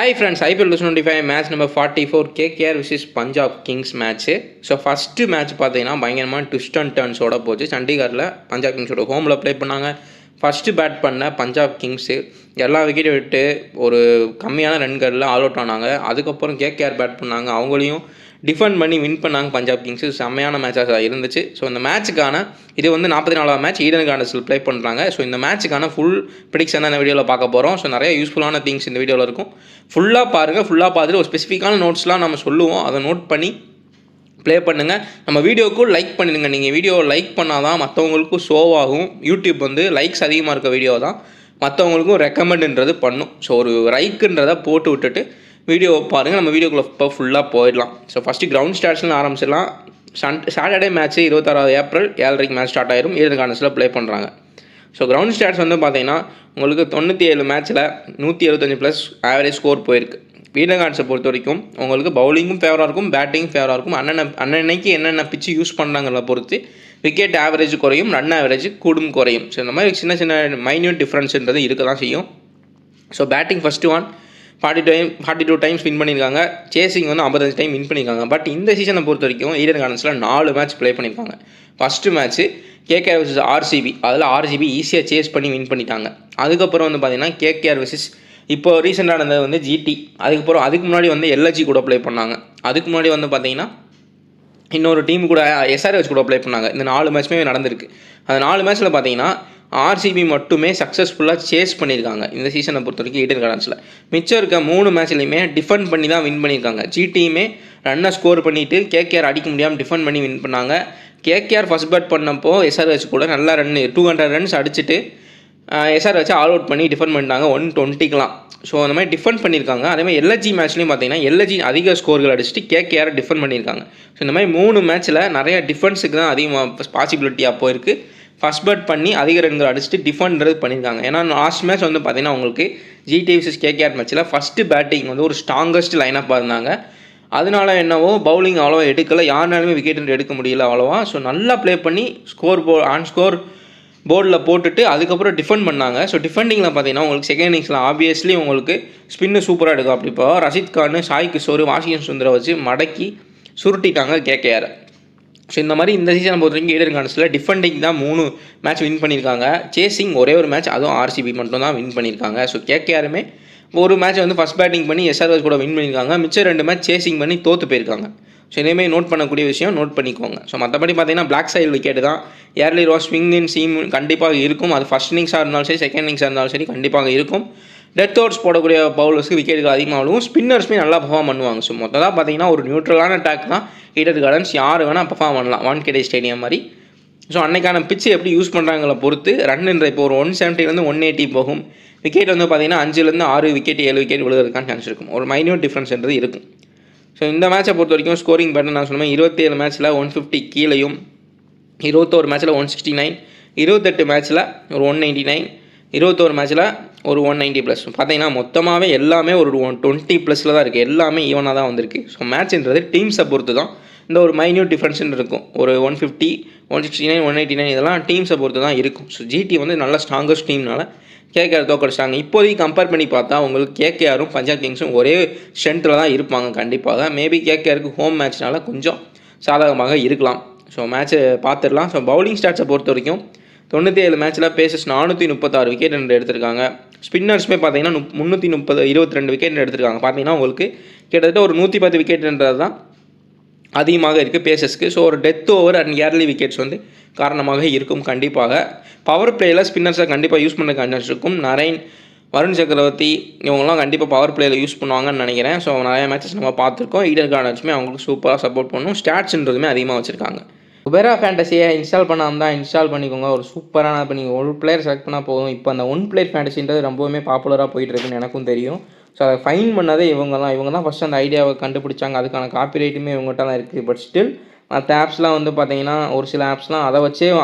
Hi friends, IPL 2025 match number 44 KKR vs Punjab Kings match. So first match பார்த்தீங்கன்னா பயங்கரமான twist and டர்ன்ஸோட போச்சு. சண்டிகரில் பஞ்சாப் கிங்ஸோட ஹோமில் ப்ளே பண்ணாங்க. ஃபஸ்ட்டு பேட் பண்ண பஞ்சாப் கிங்ஸு எல்லா விக்கெட்டும் விட்டு ஒரு கம்மியான ரன்களில் ஆல் அவுட் ஆனாங்க. அதுக்கப்புறம் KKR பேட் பண்ணாங்க. அவங்களையும் டிஃபெண்ட் பண்ணி வின் பண்ணாங்க பஞ்சாப் கிங்ஸு. செம்மையான மேட்சாக இருந்துச்சு. ஸோ இந்த மேட்ச்சுக்கான இது வந்து 44வது மேட்ச் ஈடன் கார்டன்ஸில் ப்ளே பண்ணுறாங்க. ஸோ இந்த மேட்ச்சுக்கான ஃபுல் ப்ரிடிக்ஷன் தான் இந்த வீடியோவில் பார்க்க போகிறோம். ஸோ நிறைய யூஸ்ஃபுல்லான திங்ஸ் இந்த வீடியோவில் இருக்கும். ஃபுல்லாக பாருங்கள். ஃபுல்லாக பார்த்துட்டு ஒரு ஸ்பெசிஃபிக்கான நோட்ஸ்லாம் நம்ம சொல்லுவோம். அதை நோட் பண்ணி ப்ளே பண்ணுங்கள். நம்ம வீடியோக்கும் லைக் பண்ணிடுங்க. நீங்கள் வீடியோவை லைக் பண்ணால் தான் மற்றவங்களுக்கும் ஷோவாகும். யூடியூப் வந்து லைக்ஸ் அதிகமாக இருக்க வீடியோ தான் மற்றவங்களுக்கும் ரெக்கமெண்டுன்றது பண்ணும். ஸோ ஒரு லைக்குன்றதை போட்டு விட்டுட்டு வீடியோவை பாருங்கள். நம்ம வீடியோக்குள்ளே இப்போ ஃபுல்லாக போயிடலாம். ஸோ ஃபஸ்ட்டு கிரவுண்ட் ஸ்டாட்ஸ்னு ஆரம்பிச்சிடலாம். Saturday match 26 April 7:30 match start ஆயிரும். ஈடன் கார்டன்ஸில் ப்ளே பண்ணுறாங்க. ஸோ கிரவுண்ட் ஸ்டாட்ஸ் வந்து பார்த்தீங்கன்னா உங்களுக்கு 97 மேட்ச்சில் 175+ ஆவரேஜ் ஸ்கோர் போயிருக்கு. ஈடன் கார்டன்ஸை பொறுத்த வரைக்கும் உங்களுக்கு பவுலிங்கும் ஃபேவராக இருக்கும், பேட்டிங்கும் ஃபேவராக இருக்கும். அன்னன்னைக்கு என்னென்ன பிச்சு யூஸ் பண்ணுறாங்கிறத பொறுத்து விக்கெட் ஆவரேஜ் குறையும், ரன் ஆவரேஜ் கூடும் குறையும். ஸோ இந்த மாதிரி சின்ன சின்ன மைன்யூட் டிஃப்ரென்ஸ்ன்றது இருக்க தான் செய்யும். So batting first 42 times win பண்ணியிருக்காங்க. சேசிங் வந்து 55 டைம் வின் பண்ணியிருக்காங்க. பட் இந்த சீசனை பொறுத்த வரைக்கும் ஈடன் கார்டன்ஸில் 4 மேட்ச் ப்ளே பண்ணியிருக்காங்க. First match KKR vs RCB, அதில் RCB ஈஸியாக சேஸ் பண்ணி வின் பண்ணிட்டாங்க. அதுக்கப்புறம் வந்து பார்த்திங்கன்னா KKR vs இப்போ ரீசெண்டாக நடந்தது வந்து GT. அதுக்கு முன்னாடி வந்து LG கூட ப்ளே பண்ணாங்க. அதுக்கு முன்னாடி வந்து பார்த்திங்கன்னா இன்னொரு டீம் கூட SRH கூட ப்ளே பண்ணாங்க. இந்த 4 மேட்ச்சுமே நடந்திருக்கு. அந்த 4 மேட்ச்சில் பார்த்தீங்கன்னா RCB மட்டுமே சக்ஸஸ்ஃபுல்லாக சேஸ் பண்ணியிருக்காங்க இந்த சீசனை பொறுத்த வரைக்கும் ஈடன் கார்டன்ஸில். மிச்சம் இருக்க 3 மேட்ச்லையுமே டிஃபெண்ட் பண்ணி தான் வின் பண்ணியிருக்காங்க. GTயுமே ரன்னை ஸ்கோர் பண்ணிவிட்டு KKR அடிக்க முடியாமல் டிஃபெண்ட் பண்ணி வின் பண்ணாங்க. KKR ஃபஸ்ட் பேட் பண்ணப்போ SRH கூட நல்லா 200 ரன்ஸ் அடிச்சுட்டு SRH ஆல் அவுட் பண்ணி டிஃபெண்ட் பண்ணிட்டாங்க 120க்குலாம். ஸோ அந்த மாதிரி டிஃபெண்ட் பண்ணியிருக்காங்க. அதேமாதிரி LG மேட்ச்லையும் பார்த்தீங்கன்னா LG அதிக ஸ்கோர்கள் அடிச்சுட்டு KKR டிஃபெண்ட் பண்ணியிருக்காங்க. ஸோ இந்த மாதிரி 3 மேட்ச்சில் நிறைய டிஃபென்ஸுக்கு தான் அதிகமாக பாசிபிலிட்டியாக போயிருக்கு. ஃபஸ்ட் பேட் பண்ணி அதிக ரன்கள் அடிச்சுட்டு டிஃபெண்ட்றது பண்ணியிருக்காங்க. ஏன்னா லாஸ்ட் மேட்ச் வந்து பார்த்திங்கன்னா உங்களுக்கு GT vs KKR மேட்ச்சில் ஃபஸ்ட்டு பேட்டிங் வந்து ஒரு ஸ்ட்ராங்கஸ்ட் லைனப்பாக இருந்தாங்க. அதனால என்னவோ பவுலிங் அவ்வளோவா எடுக்கலை, யாருனாலுமே விக்கெட் எடுக்க முடியல அவ்வளோவா. ஸோ நல்லா ப்ளே பண்ணி ஸ்கோர் போர்டில் போட்டுட்டு அதுக்கப்புறம் டிஃபெண்ட் பண்ணாங்க. ஸோ டிஃபெண்டிங்கில் பார்த்தீங்கன்னா உங்களுக்கு செகண்ட் இன்னிங்ஸில் ஆப்வியஸ்லி உங்களுக்கு ஸ்பின்னு சூப்பராக எடுக்கும். அப்படி இப்போ ரஷித் கான், சாய் கிஷோர், வாஷிங்டன் சுந்தரை வச்சு மடக்கி சுருட்டிட்டாங்க KKR. ஸோ இந்த மாதிரி இந்த சீசனை பொறுத்த வரைக்கும் ஈடன் கார்டன்ஸில் டிஃபெண்டிங் தான் 3 மேட்ச் வின் பண்ணியிருக்காங்க. சேசிங் ஒரே ஒரு மேட்ச், அதுவும் RCB மட்டும் தான் வின் பண்ணியிருக்காங்க. ஸோ KKRமே ஒரு மேட்ச் வந்து ஃபஸ்ட் பேட்டிங் பண்ணி SRH கூட வின் பண்ணியிருக்காங்க. மிச்சம் 2 மேட்ச் சேசிங் பண்ணி தோற்று போயிருக்காங்க. ஸோ இதேமாதிரி நோட் பண்ணக்கூடிய விஷயம் நோட் பண்ணிக்கோங்க. ஸோ மற்றபடி பார்த்தீங்கன்னா பிளாக் சைல் விக்கெட் தான். Early rose swing in seam கண்டிப்பாக இருக்கும். அது ஃபஸ்ட் இன்னிங்ஸாக இருந்தாலும் சரி, செகண்ட் இன்னிங்ஸாக இருந்தாலும் சரி கண்டிப்பாக இருக்கும். டெத் ஓவர்ஸ் போடக்கூடிய பவுலர்ஸ்க்கு விக்கெட்டுகள் அதிகமாகவும் ஸ்பின்னர்ஸுமே நல்லா பர்ஃபார்ம் பண்ணுவாங்க. ஸோ மொத்தமாக பார்த்தீங்கன்னா ஒரு நியூட்ரலான அட்டாக் தான் ஈடன் கார்டன்ஸ். யார் வேணால் பர்ஃபார்ம் பண்ணலாம் வான்கேடே ஸ்டேடியம் மாதிரி. ஸோ அன்றைக்கான பிச்சு எப்படி யூஸ் பண்ணுறாங்கள பொறுத்து ரன்ன்ற இப்போ ஒரு 170 180 போகும். விக்கெட் வந்து பார்த்திங்கன்னா 5-6 விக்கெட் 7 விக்கெட் விழுகிறதுக்கான சான்ஸ் இருக்கும். ஒரு மைன்யூட் டிஃப்ரென்ஸ்ன்றது இருக்கும். ஸோ இந்த மேட்சை பொறுத்த வரைக்கும் ஸ்கோரிங் பேட்டர்ன் நான் சொன்னேன். 27 மேட்ச்சில் 150 கீழேயும், 21 மேட்ச்சில் 169, 28 மேட்ச்சில் ஒரு 199, 21 மேட்ச்சில் ஒரு 190+. பார்த்தீங்கன்னா மொத்தமாகவே எல்லாமே ஒரு 120+ தான் இருக்குது. எல்லாமே ஈவனாக தான் வந்திருக்கு. ஸோ மேட்ச்ன்றது டீம்ஸை பொறுத்து தான் இந்த ஒரு மைன்யூட் டிஃப்ரென்ஸ்ன்னு இருக்கும். ஒரு 150, 169, 189 இதெல்லாம் டீம்ஸை பொறுத்து தான் இருக்கும். ஸோ GT வந்து நல்ல ஸ்ட்ராங்கஸ்ட் டீம்னால KKR தோக்கடிச்சிட்டாங்க. இப்போதைக்கு கம்பேர் பண்ணி பார்த்தா உங்களுக்கு KKRும் பஞ்சாப் கிங்ஸும் ஒரே ஸ்ட்ரென்த்தில் தான் இருப்பாங்க கண்டிப்பாக. மேபி KKRக்கு ஹோம் மேட்ச்னால கொஞ்சம் சாதகமாக இருக்கலாம். ஸோ மேட்ச்சை பார்த்துடலாம். ஸோ பவுலிங் ஸ்டாட்ஸை பொறுத்த வரைக்கும் 97 மேட்ச்சில் பேசஸ் 436 விக்கெட் எடுத்திருக்காங்க. ஸ்பின்னர்ஸுமே பார்த்தீங்கன்னா 322 விக்கெட் எடுத்திருக்காங்க. பார்த்தீங்கன்னா உங்களுக்கு கிட்டத்தட்ட ஒரு 110 விக்கெட்ன்றது தான் அதிகமாக இருக்குது பேசஸ்க்கு. ஸோ ஒரு death over and early wickets வந்து காரணமாக இருக்கும் கண்டிப்பாக. பவர் பிளேயில் ஸ்பின்னர்ஸை கண்டிப்பாக யூஸ் பண்ண சான்ஸ் இருக்கும். நரேன், வருண் சக்கரவர்த்தி இவங்கெல்லாம் கண்டிப்பாக பவர் பிளேயில் யூஸ் பண்ணுவாங்கன்னு நினைக்கிறேன். ஸோ நிறைய மேட்சஸ் நம்ம பார்த்துருக்கோம். ஈடன் கார்டன்ஸுமே அவங்களுக்கு சூப்பராக சப்போர்ட் பண்ணும். ஸ்டாட்ஸ்ன்றதுமே அதிகமாக வச்சுருக்காங்க. குபேரா ஃபேண்டசியை இன்ஸ்டால் பண்ணாமல் தான் இன்ஸ்டால் பண்ணிக்கோங்க. ஒரு சூப்பரான இப்போ நீங்கள் ஒரு பிளேயர் செலக்ட் பண்ணால் போதும். இப்போ அந்த 1 பிளேயர் ஃபேண்டசின்றது ரொம்பவுமே பாப்புலராக போயிட்டுருக்குன்னு எனக்கும் தெரியும். ஸோ அதை ஃபைன் பண்ணதே இவங்க தான் ஃபஸ்ட்டு அந்த ஐடியாவை கண்டுபிடிச்சாங்க. அதுக்கான காப்பிரைட்டுமே இவங்ககிட்ட தான் இருக்குது. பட் ஸ்டில் மற்ற ஆப்ஸ்லாம் வந்து பார்த்திங்கன்னா ஒரு சில ஆப்ஸ்லாம்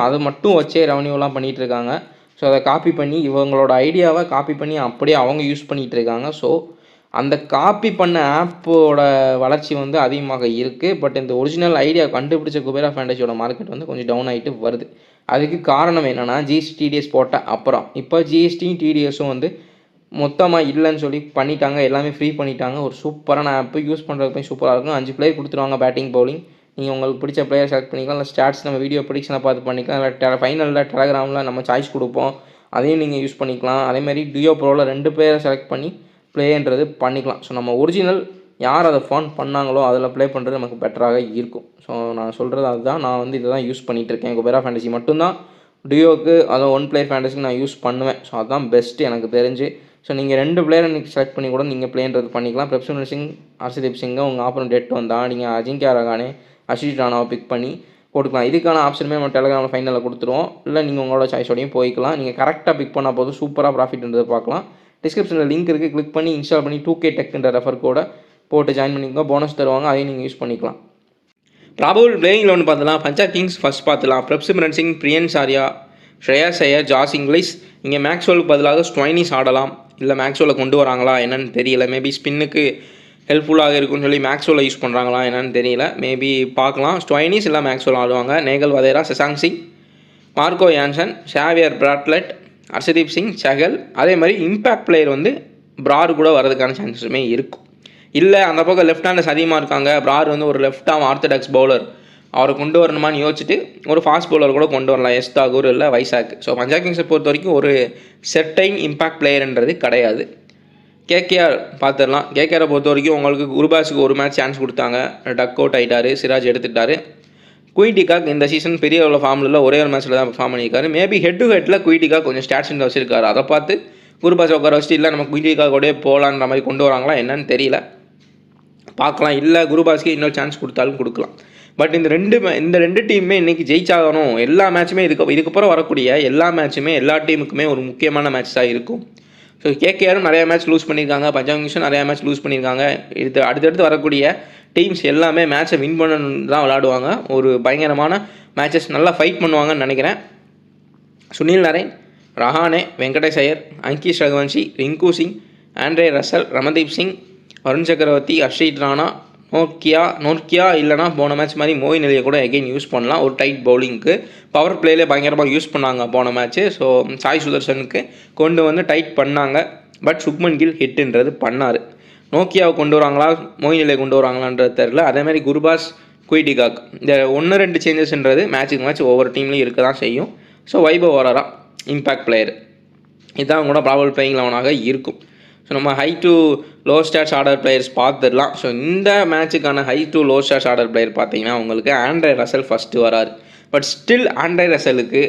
அதை மட்டும் வச்சே ரெவன்யூலாம் பண்ணிகிட்டு இருக்காங்க. ஸோ அதை காப்பி பண்ணி இவங்களோட ஐடியாவை காப்பி பண்ணி அப்படியே அவங்க யூஸ் பண்ணிகிட்டு இருக்காங்க. ஸோ அந்த காப்பி பண்ண ஆப்போட வளர்ச்சி வந்து அதிகமாக இருக்குது. பட் இந்த ஒரிஜினல் ஐடியா கண்டுபிடிச்ச குபேரா ஃபேண்டசியோட மார்க்கெட் வந்து கொஞ்சம் டவுன் ஆகிட்டு வருது. அதுக்கு காரணம் என்னென்னா GST TDS போட்ட அப்புறம் இப்போ GST TDSும் வந்து மொத்தமாக இல்லைன்னு சொல்லி பண்ணிட்டாங்க, எல்லாமே ஃப்ரீ பண்ணிட்டாங்க. ஒரு சூப்பரான ஆப்பு, யூஸ் பண்ணுறதுக்கு போய் சூப்பராக இருக்கும். 5 பிளேயர் கொடுத்துருவாங்க பேட்டிங் பவுலிங். நீங்கள் உங்களுக்கு பிடிச்ச பிளேயர் செலக்ட் பண்ணிக்கலாம். இல்லை ஸ்டாட்ஸ் நம்ம வீடியோ ப்ரிடிக்ஷனை பார்த்து பண்ணிக்கலாம். இல்லை ஃபைனலில் டெலகிராமில் நம்ம சாய்ஸ் கொடுப்போம், அதையும் நீங்கள் யூஸ் பண்ணிக்கலாம். அதேமாதிரி டியோ ப்ரோவில் 2 பிளேயரை செலக்ட் பண்ணி ப்ளேன்றது பண்ணிக்கலாம். ஸோ நம்ம ஒரிஜினல் யார் அதை ஃபோன் பண்ணாங்களோ அதில் ப்ளே பண்ணுறது நமக்கு பெட்டராக இருக்கும். ஸோ நான் சொல்கிறது அதுதான். நான் வந்து இதை தான் யூஸ் பண்ணிகிட்ருக்கேன். குபேரா ஃபேண்டசி மட்டும்தான் டியோக்கு, அதை 1 பிளேயர் ஃபேண்டசிக்கு நான் யூஸ் பண்ணுவேன். ஸோ அதுதான் பெஸ்ட்டு எனக்கு தெரிஞ்சு. ஸோ நீங்கள் 2 பிளேயரை நீங்கள் செலக்ட் பண்ணி கூட நீங்கள் ப்ளேன்றது பண்ணிக்கலாம். பிரப்சுமன் சிங், ஹர்ஷதீப் சிங்கை உங்கள் ஆப்பரம் டெட் வந்தால் நீங்கள் அஜிங்கியா ரஹானே, ஆஷிஷ் ராணாவை பிக் பண்ணி போட்டுக்கலாம். இதுக்கான ஆப்ஷனுமே நம்ம டெலகிராமில் ஃபைனலில் கொடுத்துருவோம். இல்லை நீங்கள் உங்களோட சாய்ஸோடையும் போய்க்கலாம். நீங்கள் கரெக்டாக பிக் பண்ணால் போதும் சூப்பராக ப்ராஃபிட்ன்றது பார்க்கலாம். டிஸ்கிரிப்ஷனில் லிங்க் இருக்குது, கிளிக் பண்ணி இன்ஸ்டால் பண்ணி 2K டெக்ன்ற ரெஃபர் கோட போட்டு ஜாயின் பண்ணிக்கோங்க. போனஸ் தருவாங்க, அதையும் நீங்கள் யூஸ் பண்ணிக்கலாம். ப்ராபபிள் பிளேயிங்கில் ஒன்று பார்த்துலாம். பஞ்சாப் கிங்ஸ் ஃபஸ்ட் பார்த்துலாம். பிரப்சிம்ரன் சிங், பிரியன் சாரியா, ஸ்ரேயாஸ் ஐயர், ஜாஸ் இங்கிலீஷ். இங்கே மேக்ஸ்வெலுக்கு பதிலாக ஸ்டோய்னிஸ் ஆடலாம். இல்லை மேக்ஸ்வெலை கொண்டு வராங்களா என்னன்னு தெரியல. மேபி ஸ்பின்னுக்கு ஹெல்ப்ஃபுல்லாக இருக்குன்னு சொல்லி மேக்ஸ்வெலை யூஸ் பண்ணுறாங்களா என்னன்னு தெரியல. மேபி பார்க்கலாம். ஸ்டோய்னிஸ் இல்லை மேக்ஸ்வெல் ஆடுவாங்க. Nehal Wadhera, Shashank Singh, Marco Jansen, Xavier Bartlett, Harshdeep Singh, Chahal. அதே மாதிரி இம்பேக்ட் பிளேயர் வந்து பிரார் கூட வரதுக்கான சான்சஸுமே இருக்கும். இல்லை அந்த பக்கம் லெஃப்ட் ஹேண்டர்ஸ் அதிகமாக இருக்காங்க, பிரார் வந்து ஒரு லெஃப்ட் ஆர்ம் ஆர்த்தடாக்ஸ் பவுலர், அவரை கொண்டு வரணுமான்னு யோசிச்சுட்டு ஒரு ஃபாஸ்ட் பவுலர் கூட கொண்டு வரலாம். எஸ் தாகூர் இல்லை வைசாக். ஸோ பஞ்சாப் கிங்ஸை பொறுத்த வரைக்கும் ஒரு செட்டைன் இம்பாக்ட் பிளேயர்ன்றது கிடையாது. கேகேஆர் பார்த்துடலாம். கேகேஆரை பொறுத்த வரைக்கும் உங்களுக்கு குருபாஸுக்கு ஒரு மேட்ச் சான்ஸ் கொடுத்தாங்க, டக் அவுட் ஆகிட்டார், சிராஜ் எடுத்துட்டார். குயிட்டிகாக் இந்த சீசன் பெரிய அளவில் ஃபார்மில் இல்லை, ஒரே ஒரு மேட்ச்சில் தான் ஃபார்ம் பண்ணியிருக்காரு. மேபி ஹெட் டு ஹெட்டில் குயிட்டிகாக் கொஞ்சம் ஸ்டாட்ஸ் வச்சிருக்காரு. அதை பார்த்து குருபாஸ் உட்கார வச்சுட்டு இல்லை நம்ம குயிட்டிகாக்கோடய போகலான்ற மாதிரி கொண்டு வராங்களா என்னன்னு தெரியல, பார்க்கலாம். இல்லை குருபாஸ்க்கு இன்னொரு சான்ஸ் கொடுத்தாலும் கொடுக்கலாம். பட் இந்த ரெண்டு டீமுமே இன்றைக்கி ஜெயிச்சாகணும். எல்லா மேட்சுமே இதுக்கப்புறம் வரக்கூடிய எல்லா மேட்சுமே எல்லா டீமுக்குமே ஒரு முக்கியமான மேட்ச் தான் இருக்கும். ஸோ கேகேஆரும் நிறையா மேட்ச் லூஸ் பண்ணியிருக்காங்க, பஞ்சாப் கிங்ஸும் நிறையா மேட்ச் லூஸ் பண்ணியிருக்காங்க. இது அடுத்தடுத்து வரக்கூடிய டீம்ஸ் எல்லாமே மேட்சை வின் பண்ணணும் தான் விளாடுவாங்க. ஒரு பயங்கரமான மேட்சஸ் நல்லா ஃபைட் பண்ணுவாங்கன்னு நினைக்கிறேன். Sunil Narine, Rahane, Venkatesh Iyer, Angkrish Raghuvanshi, Rinku Singh, Andre Russell, Ramandeep Singh, Varun Chakravarthy, Harshit Rana, Nortje இல்லைனா போன மேட்ச் மாதிரி மோயின் அலியை கூட எகெயின் யூஸ் பண்ணலாம். ஒரு டைட் பவுலிங்க்கு பவர் பிளேலே பயங்கரமாக யூஸ் பண்ணாங்க போன மேட்ச்சு. ஸோ சாய் சுதர்ஷனுக்கு கொண்டு வந்து டைட் பண்ணாங்க. பட் சுக்மன் கில் ஹிட்டுன்றது பண்ணார். நோக்கியாவை கொண்டு வராங்களா, மோயின் அலியை கொண்டு வராங்களான்றது தெரில. அதேமாதிரி குருபாஸ், குயிட்டிகாக் இந்த 1-2 சேஞ்சஸ்ன்றது மேட்சுக்கு மேட்ச் ஒவ்வொரு டீம்லையும் இருக்க தான் செய்யும். So Vaibhav Arora impact player இதான் கூட ப்ராபபிள் பிளேயிங் 11ஆக இருக்கும். ஸோ நம்ம high to low stats order players பார்த்துடலாம். ஸோ இந்த மேட்சுக்கான high to low stats order player பார்த்தீங்கன்னா உங்களுக்கு ஆண்ட்ரே ரசல் ஃபஸ்ட்டு வராரு. பட் ஸ்டில் ஆண்ட்ரே ரசலுக்கு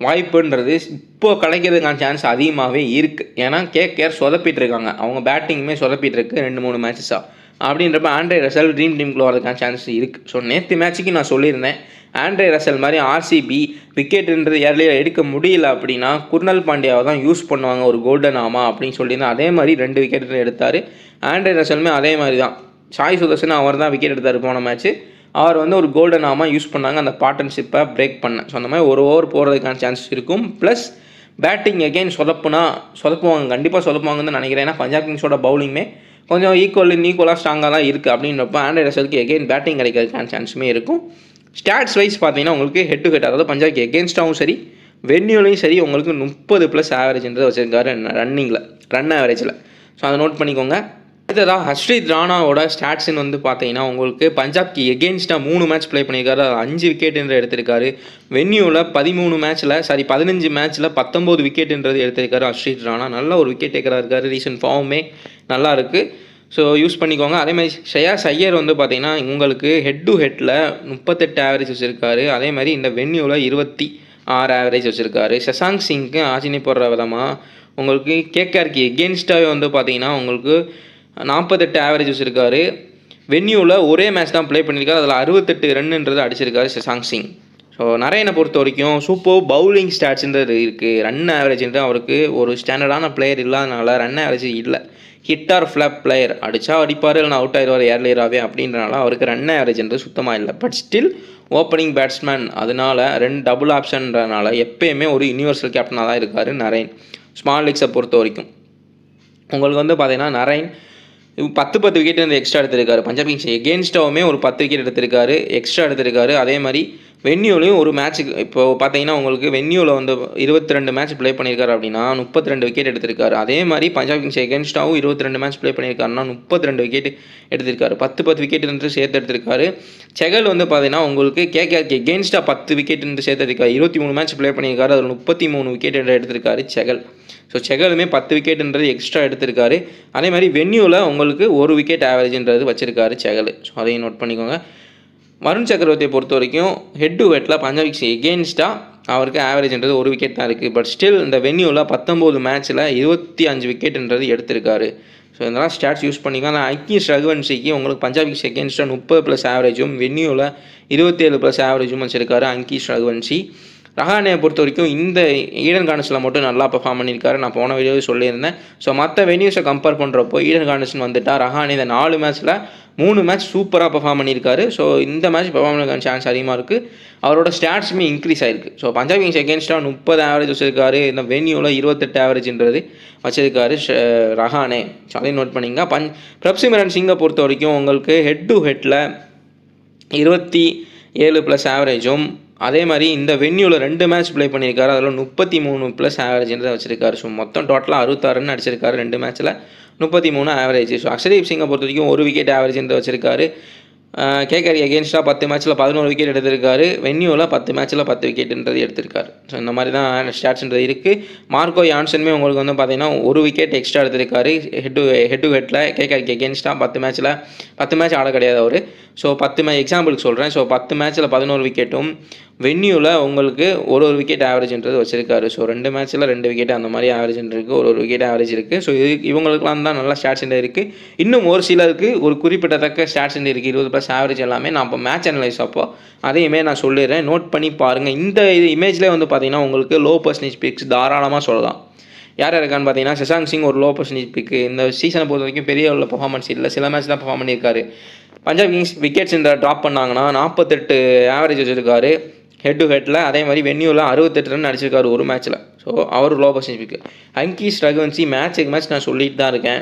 வாய்ப்புன்றது இப்போது கிடைக்கிறதுக்கான சான்ஸ் அதிகமாகவே இருக்குது. ஏன்னா கேகேஆர் சொதப்பிட்டு இருக்காங்க, அவங்க பேட்டிங்குமே சொதப்பிட்டு இருக்கு 2-3 மேட்சஸாக. அப்படின்றப்ப ஆண்ட்ரே ரசல் ட்ரீம் டீமுக்குள்ள வரதுக்கான சான்ஸ் இருக்குது. ஸோ நேற்று மேட்சுக்கு நான் சொல்லியிருந்தேன், ஆண்ட்ரே ரசல் மாதிரி ஆர்சிபி விக்கெட்டுன்றது ஏர்லியாக எடுக்க முடியல அப்படின்னா குர்னல் பாண்டியாவை தான் யூஸ் பண்ணுவாங்க ஒரு கோல்டன் ஆமா அப்படின்னு சொல்லியிருந்தேன். அதே மாதிரி 2 விக்கெட் எடுத்தார். ஆண்ட்ரே ரசலுமே அதே மாதிரி தான். சாய் சுதர்ஷன் அவர் தான் விக்கெட் எடுத்தார் போன மேட்ச்சு. அவர் வந்து ஒரு கோல்டன் ஆமா யூஸ் பண்ணாங்க அந்த பார்ட்னர்ஷிப்பை பிரேக் பண்ண. ஸோ அந்த மாதிரி ஒரு ஓவர் போகிறதுக்கான சான்சஸ் இருக்கும். ப்ளஸ் பேட்டிங் எகெயின் சொதப்புவாங்க, கண்டிப்பாக சொதப்புவாங்கன்னு நினைக்கிறேன். ஏன்னா பஞ்சாப் கிங்ஸோட பவுலிங்குமே கொஞ்சம் ஈக்குவலாக ஸ்ட்ராங்காக தான் இருக்குது. அப்படின்றப்ப ஆண்ட்ரே ரசலுக்கு எகெயின் பேட்டிங் கிடைக்கிறதுக்கான சான்ஸுமே இருக்கும். ஸ்டாட்ஸ் வைஸ் பார்த்தீங்கன்னா உங்களுக்கு ஹெட் டு ஹெட், அதாவது பஞ்சாப்க்கு எகென்ஸ்டாகவும் சரி வென்யூலையும் சரி உங்களுக்கு 30+ ஆவரேஜ்ன்றது வச்சுருக்காரு ரன் ஆவரேஜில். ஸோ அதை நோட் பண்ணிக்கோங்க. அடுத்ததாக ஹர்ஷித் ராணாவோட ஸ்டாட்ஸ்ன்னு வந்து பார்த்தீங்கன்னா உங்களுக்கு பஞ்சாப்க்கு எகென்ஸ்டாக 3 மேட்ச் ப்ளே பண்ணியிருக்காரு, 5 விக்கெட்டுன்ற எடுத்திருக்காரு. வென்யூவில் 15 மேட்ச்சில் 19 விக்கெட்டுன்றது எடுத்திருக்காரு ஹர்ஷித் ராணா. நல்ல ஒரு விக்கெட் டேக்கராக இருக்கார், ரீசன்ட் ஃபார்மே நல்லா இருக்குது. ஸோ யூஸ் பண்ணிக்கோங்க. அதேமாதிரி ஸ்ரேயாஸ் ஐயர் வந்து பார்த்திங்கன்னா உங்களுக்கு ஹெட் டு ஹெட்டில் 38 ஆவரேஜ் வச்சுருக்காரு. அதே மாதிரி இந்த வென்யூவில் 26 ஆவரேஜ் வச்சுருக்காரு. சசாங் சிங்க்கு ஆச்சரியப்படுற விதமாக உங்களுக்கு கேகேஆருக்கு எகென்ஸ்டாகவே வந்து பார்த்திங்கன்னா உங்களுக்கு 48 ஆவரேஜ் வச்சுருக்காரு. வென்யூவில் ஒரே மேட்ச் தான் ப்ளே பண்ணியிருக்காரு, அதில் 68 ரன்னுன்றது அடிச்சிருக்காரு சசாங் சிங். ஸோ நரேனை பொறுத்த வரைக்கும் சூப்பர் பவுலிங் ஸ்டாட்ஸ்ன்றது இருக்குது. ரன் ஆவரேஜ்ன்றது அவருக்கு ஒரு ஸ்டாண்டர்டான பிளேயர் இல்லாதனால ரன் ஆவரேஜ் இல்லை. ஹிட் ஆர் ஃப்ளாப் பிளேயர், அடித்தா அடிப்பார் இல்லைனா அவுட் ஆயிடுவார் ஏர்லியராகவே, அப்படின்றனால அவருக்கு ரன் ஆவரேஜ்ன்றது சுத்தமாக இல்லை. பட் ஸ்டில் ஓப்பனிங் பேட்ஸ்மேன், அதனால 2 டபுள் ஆப்ஷன்றனால எப்போயுமே ஒரு யூனிவர்சல் கேப்டனாக தான் இருக்கார் நரேன். ஸ்மால் லீக்ஸை பொறுத்த வரைக்கும் உங்களுக்கு வந்து பார்த்தீங்கன்னா நரேன் 10 விக்கெட் வந்து எக்ஸ்ட்ரா எடுத்திருக்காரு. பஞ்சாப் கிங்ஸ் எகென்ஸ்டாவுமே ஒரு 10 விக்கெட் எடுத்திருக்காரு, எக்ஸ்ட்ரா எடுத்திருக்காரு. அதே மாதிரி வென்யூலையும் ஒரு மேட்ச்சுக்கு இப்போ பார்த்தீங்கன்னா உங்களுக்கு வென்யூவில் வந்து 22 மேட்ச் ப்ளே பண்ணியிருக்காரு அப்படின்னா 32 விக்கெட் எடுத்திருக்காரு. அதே மாதிரி பஞ்சாப் கிங்ஸ் எகென்ஸ்டாகவும் 22 மேட்ச் ப்ளே பண்ணியிருக்காருன்னா 32 விக்கெட் எடுத்திருக்காரு. 10 விக்கெட் இருந்து சேர்த்து எடுத்திருக்காரு. செகல் வந்து பார்த்தீங்கன்னா உங்களுக்கு கேகேஆருக்கு எகென்ஸ்டாக 10 விக்கெட் இருந்து சேர்த்து எடுத்திருக்காரு. 23 மேட்ச் ப்ளே பண்ணியிருக்காரு. அதில் 33 விக்கெட் எடுத்திருக்காரு செகல். ஸோ செகலுமே 10 விக்கெட்டுன்றது எக்ஸ்ட்ரா எடுத்திருக்காரு. அதே மாதிரி வென்யூவில் உங்களுக்கு 1 விக்கெட் ஆவரேஜ்ன்றது வச்சிருக்காரு செகல். ஸோ அதையும் நோட் பண்ணிக்கோங்க. வருண் சக்கரவர்த்தியை பொறுத்த வரைக்கும் ஹெட் டு ஹெட்டில் பஞ்சாப் கிங்ஸ் எகெயின்ஸ்டாக அவருக்கு ஆவரேஜ்ன்றது 1 விக்கெட் தான் இருக்குது. பட் ஸ்டில் இந்த வென்யூவில் 19 மேட்ச்சில் 25 விக்கெட்டுன்றது எடுத்திருக்காரு. ஸோ இதெல்லாம் ஸ்டாட்ஸ் யூஸ் பண்ணிக்கலாம். ஆனால் அங்கீஷ் ரகுவன்ஷிக்கு உங்களுக்கு பஞ்சாப் கிங்ஸ் எகெயின்ஸ்டாக 30+ ஆவரேஜும் வென்யூவில் 27+ ஆவரேஜும் வச்சிருக்காரு அங்கீஷ் ரகுவன்ஷி. ரஹானேயை பொறுத்த வரைக்கும் இந்த ஈடன் கார்டன்ஸில் மட்டும் நல்லா பெர்ஃபார்ம் பண்ணியிருக்காரு. நான் போன வீடியோவில் சொல்லியிருந்தேன். ஸோ மற்ற வென்யூஸை கம்பேர் பண்ணுறப்போ ஈடன் கார்டன்ஸ் வந்துட்டா ரஹானே இந்த 4 மேட்ச்சில் 3 மேட்ச் சூப்பராக பெர்ஃபார்ம் பண்ணியிருக்காரு. ஸோ இந்த மேட்ச் பெர்ஃபார்ம் பண்ண சான்ஸ் அதிகமாக இருக்குது. அவரோட ஸ்டாட்ஸுமே இன்க்ரீஸ் ஆகிருக்கு. ஸோ பஞ்சாப் கிங்ஸ் எகெயின்ஸ்டாக 30 ஆவரேஜ் வச்சிருக்காரு. இந்த வென்யூவில் 28 ஆவரேஜ்ன்றது வச்சிருக்காரு ரஹானே. ஸோ அதையும் நோட் பண்ணிங்க. பிரப்சிமரன் சிங்கை பொறுத்த வரைக்கும் உங்களுக்கு ஹெட் டு ஹெட்டில் 27+ ஆவரேஜும் அதே மாதிரி இந்த வென்யூவில் 2 மேட்ச் ப்ளே பண்ணியிருக்காரு. அதில் 33+ ஆவரேஜ்ன்றதை வச்சிருக்காரு. ஸோ மொத்தம் டோட்டலாக 66 ரன் அடிச்சிருக்காரு 2 மேட்ச்சில் 33 ஆவரேஜ். ஸோ அக்ஷதீப் சிங்கை பொறுத்த வரைக்கும் 1 விக்கெட் ஆவரேஜ்ன்றதை வச்சிருக்காரு. கேகேஆர் எகெயின்ஸ்டாக 10 மேட்ச்சில் 11 விக்கெட் எடுத்திருக்காரு. வென்யூவில் 10 மேட்ச்சில் 10 விக்கெட்டுன்றது எடுத்திருக்காரு. ஸோ இந்த மாதிரி தான் ஸ்டாட்ஸ்ன்றது இருக்குது. மார்க்கோ யான்சனுமே உங்களுக்கு வந்து பார்த்தீங்கன்னா 1 விக்கெட் எக்ஸ்ட்ரா எடுத்திருக்காரு. ஹெட் டு ஹெட்டில் கேகேஆருக்கு எகெயின்ஸ்டாக 10 மேட்ச் ஆட கிடையாது அவர். ஸோ 10 மேட்ச் எக்ஸாம்பிளுக்கு சொல்கிறேன். ஸோ 10 மேட்ச்சில் 11 விக்கெட்டும் வென்யூவில் உங்களுக்கு ஒரு விக்கெட் ஆவரேஜ்ன்றது வச்சிருக்காரு. ஸோ 2 மேட்ச்சில் 2 விக்கெட் அந்த மாதிரி ஆவரேஜ் இருக்குது. ஒரு விக்கெட் ஆவரேஜ் இருக்குது. ஸோ இவங்களுக்குலாம் தான் நல்லா ஸ்டாட்ஸ் இருக்குது. இன்னும் ஒரு சிலருக்கு ஒரு குறிப்பிடத்தக்க ஸ்டாட்ஸ் இருக்குது. 20+ ஆவரேஜ் எல்லாமே நான் இப்போ மேட்ச் அனலைஸ் அப்போ அதையுமே நான் சொல்லிடுறேன். நோட் பண்ணி பாருங்கள். இந்த இமேஜ்லேயே வந்து பார்த்தீங்கன்னா உங்களுக்கு லோ பர்சன்டேஜ் பிக்ஸ் தாராளமாக சொல்லலாம். யார் இருக்கான்னு பார்த்தீங்கன்னா சசாங்க் சிங் ஒரு லோ பர்சன்டேஜ் பிக்கு. இந்த சீசனை பொறுத்த வரைக்கும் பெரிய உள்ள பர்ஃபார்மன்ஸ் இல்லை. சில மேட்ச் தான் பர்ஃபார்ம் பண்ணியிருக்காரு. பஞ்சாப் கிங்ஸ் விக்கெட்ஸ் இந்த ட்ராப் பண்ணாங்கன்னா 48 ஆவரேஜ் வச்சுருக்காரு ஹெட் டு ஹெட்டில். அதே மாதிரி வென்யூவில் 68 ரன் அடிச்சிருக்காரு ஒரு மேட்ச்சில். ஸோ அவர் லோ பர்சன்டேஜ் பிக்கு. அங்கீஷ் ரகுவன்ஷி மேட்ச்சுக்கு மேட்ச் நான் சொல்லிட்டு தான் இருக்கேன்.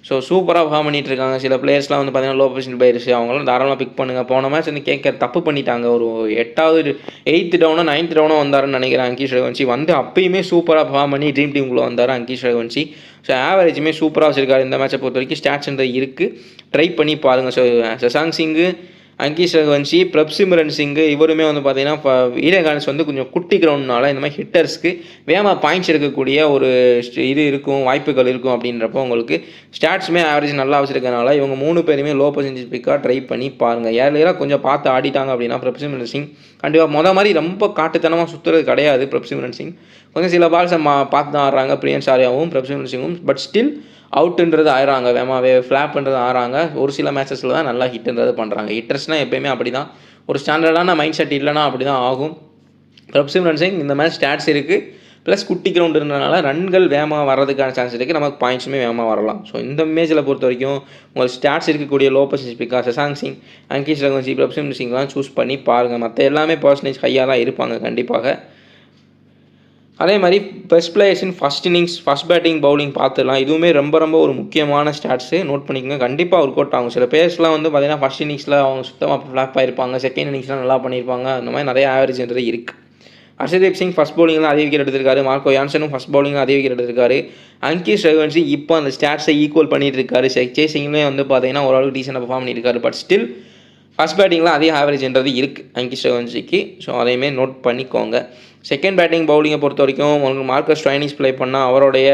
ஸோ சூப்பராக பர்ஃபார்ம் பண்ணிட்டு இருக்காங்க. சில பிளேயர்ஸ்லாம் வந்து பார்த்தீங்கன்னா லோ பர்சன்டேஜ் பிளேயர்ஸ் அவங்களும் தாராளமாக பிக் பண்ணுங்கள். போன மேட்ச் வந்து கேட்க தப்பு பண்ணிட்டாங்க. ஒரு 8th டவுனோ 9th டவுனோ வந்தாருன்னு நினைக்கிறேன் அங்கீஷ் ரகுவன்ஷி. வந்து அப்பயுமே சூப்பராக பர்ஃபார்ம் பண்ணி ட்ரீம் டீமுக்குள்ளே வந்தார் அங்கீஷ் ரகுவன்ஷி. ஸோ ஆவரேஜுமே சூப்பராக வச்சிருக்காரு. இந்த மேட்சை பொறுத்த வரைக்கும் ஸ்டாட்ஸ்ன்றது இருக்குது. ட்ரை பண்ணி பாருங்கள். ஸோ சசாங்க் சிங்கு, அங்கீஷ் ரகுவன்ஷி, பிரப்சிமரன் சிங்கு இவருமே வந்து பார்த்தீங்கன்னா ஈடன் கார்டன்ஸ் வந்து கொஞ்சம் குட்டி கிரவுண்ட்னால இந்த மாதிரி ஹிட்டர்ஸ்க்கு வேகமாக பாயிண்ட்ஸ் எடுக்கக்கூடிய ஒரு இது இருக்கும், வாய்ப்புகள் இருக்கும். அப்படின்றப்போ உங்களுக்கு ஸ்டாட்ஸுமே ஆவரேஜ் நல்லா வச்சிருக்கனால இவங்க 3 பேருமே லோ பர்சன்டேஜ் பிக்காக ட்ரை பண்ணி பாருங்கள். ஏர்லியராக கொஞ்சம் பார்த்து ஆடிட்டாங்க அப்படின்னா பிரப்சிமரன் சிங் கண்டிப்பாக மாதிரி ரொம்ப காட்டுத்தனமாக சுற்றுறது கிடையாது. பிரப்சிமரன் சிங் கொஞ்சம் சில பால்ஸை பார்த்து தான் ஆடுறாங்க பிரியன்ஸ் ஆர்யாவும் பிரப்சிமரன் சிங்கும். பட் ஸ்டில் அவுட்டுன்றது ஆயிடுறாங்க. வேமாவே ஃப்ளாப் பண்ணுறது ஆறாங்க. ஒரு சில மேட்சஸில் தான் நல்லா ஹிட்டுன்றது பண்ணுறாங்க. ஹிட்டர்ஸ்னால் எப்போயுமே அப்படி தான். ஒரு ஸ்டாண்டர்டான மைண்ட் செட் இல்லைனா அப்படி தான் ஆகும். பிரப்சிமரன் சிங் இந்த மேட்ச் ஸ்டாட்ஸ் இருக்குது. ப்ளஸ் குட்டி கிரவுண்டுன்றனால ரன்கள் வேகமாக வர்றதுக்கான சான்ஸ் இருக்குது. நமக்கு பாயிண்ட்ஸுமே வேகமாக வரலாம். ஸோ இந்த மேட்சில் பொறுத்த வரைக்கும் உங்களுக்கு ஸ்டாட்ஸ் இருக்கக்கூடிய லோ பர்சன்டேஜ் பிக்கா சசாங்க் சிங், அங்கீஷ் ரகுவன்ஷி, பிரப்சிமரன் சிங்லாம் சூஸ் பண்ணி பாருங்கள். மற்ற எல்லாமே பர்சன்டேஜ் ஹையாக தான் இருப்பாங்க கண்டிப்பாக. அதே மாதிரி பெஸ்ட் பிளேயர்ஸின் first innings first batting bowling பார்த்துலாம். இதுவுமே ரொம்ப ஒரு முக்கியமான ஸ்டாட்ஸு. நோட் பண்ணிக்கோங்க. கண்டிப்பாக ஒர்க் அவுட் ஆகும். சில பிளேயர்ஸ்லாம் வந்து பார்த்தீங்கன்னா ஃபஸ்ட் இன்னிங்ஸில் அவங்க சுத்தமாக ஃப்ளாப் ஆகிருப்பாங்க. செகண்ட் இன்னிங்ஸ்லாம் நல்லா பண்ணியிருப்பாங்க. அந்த மாதிரி நிறைய ஆவரேஜ்ன்றது இருக்குது. ஹர்ஷதீப் சிங் ஃபஸ்ட் பவுலிங்கில் அதே விக்கெட் எடுத்திருக்காரு. மார்க்கோ யான்சனும் ஃபஸ்ட் பவுலிங்கில் அதே விக்கெட் எடுத்திருக்காரு. அங்கீஷ் ரகுவன்ஷி இப்போ அந்த ஸ்டாட்ஸை ஈக்குவல் பண்ணிட்டு இருக்காரு. சேசிங்லேயே வந்து பார்த்தீங்கன்னா ஓரளவுக்கு டீசெண்டாக பர்ஃபார்ம் பண்ணியிருக்காரு. பட் ஸ்டில் ஃபஸ்ட் பேட்டிங்கில் அதே ஆவரேஜ்ன்றது இருக்குது அங்கீஷ் ரகுவன்ஷிக்கு. ஸோ அதையுமே நோட் பண்ணிக்கோங்க. செகண்ட் பேட்டிங் பவுலிங்கை பொறுத்த வரைக்கும் உங்களுக்கு மார்க்கஸ் ஸ்டோய்னிஸ் ப்ளே பண்ணால் அவருடைய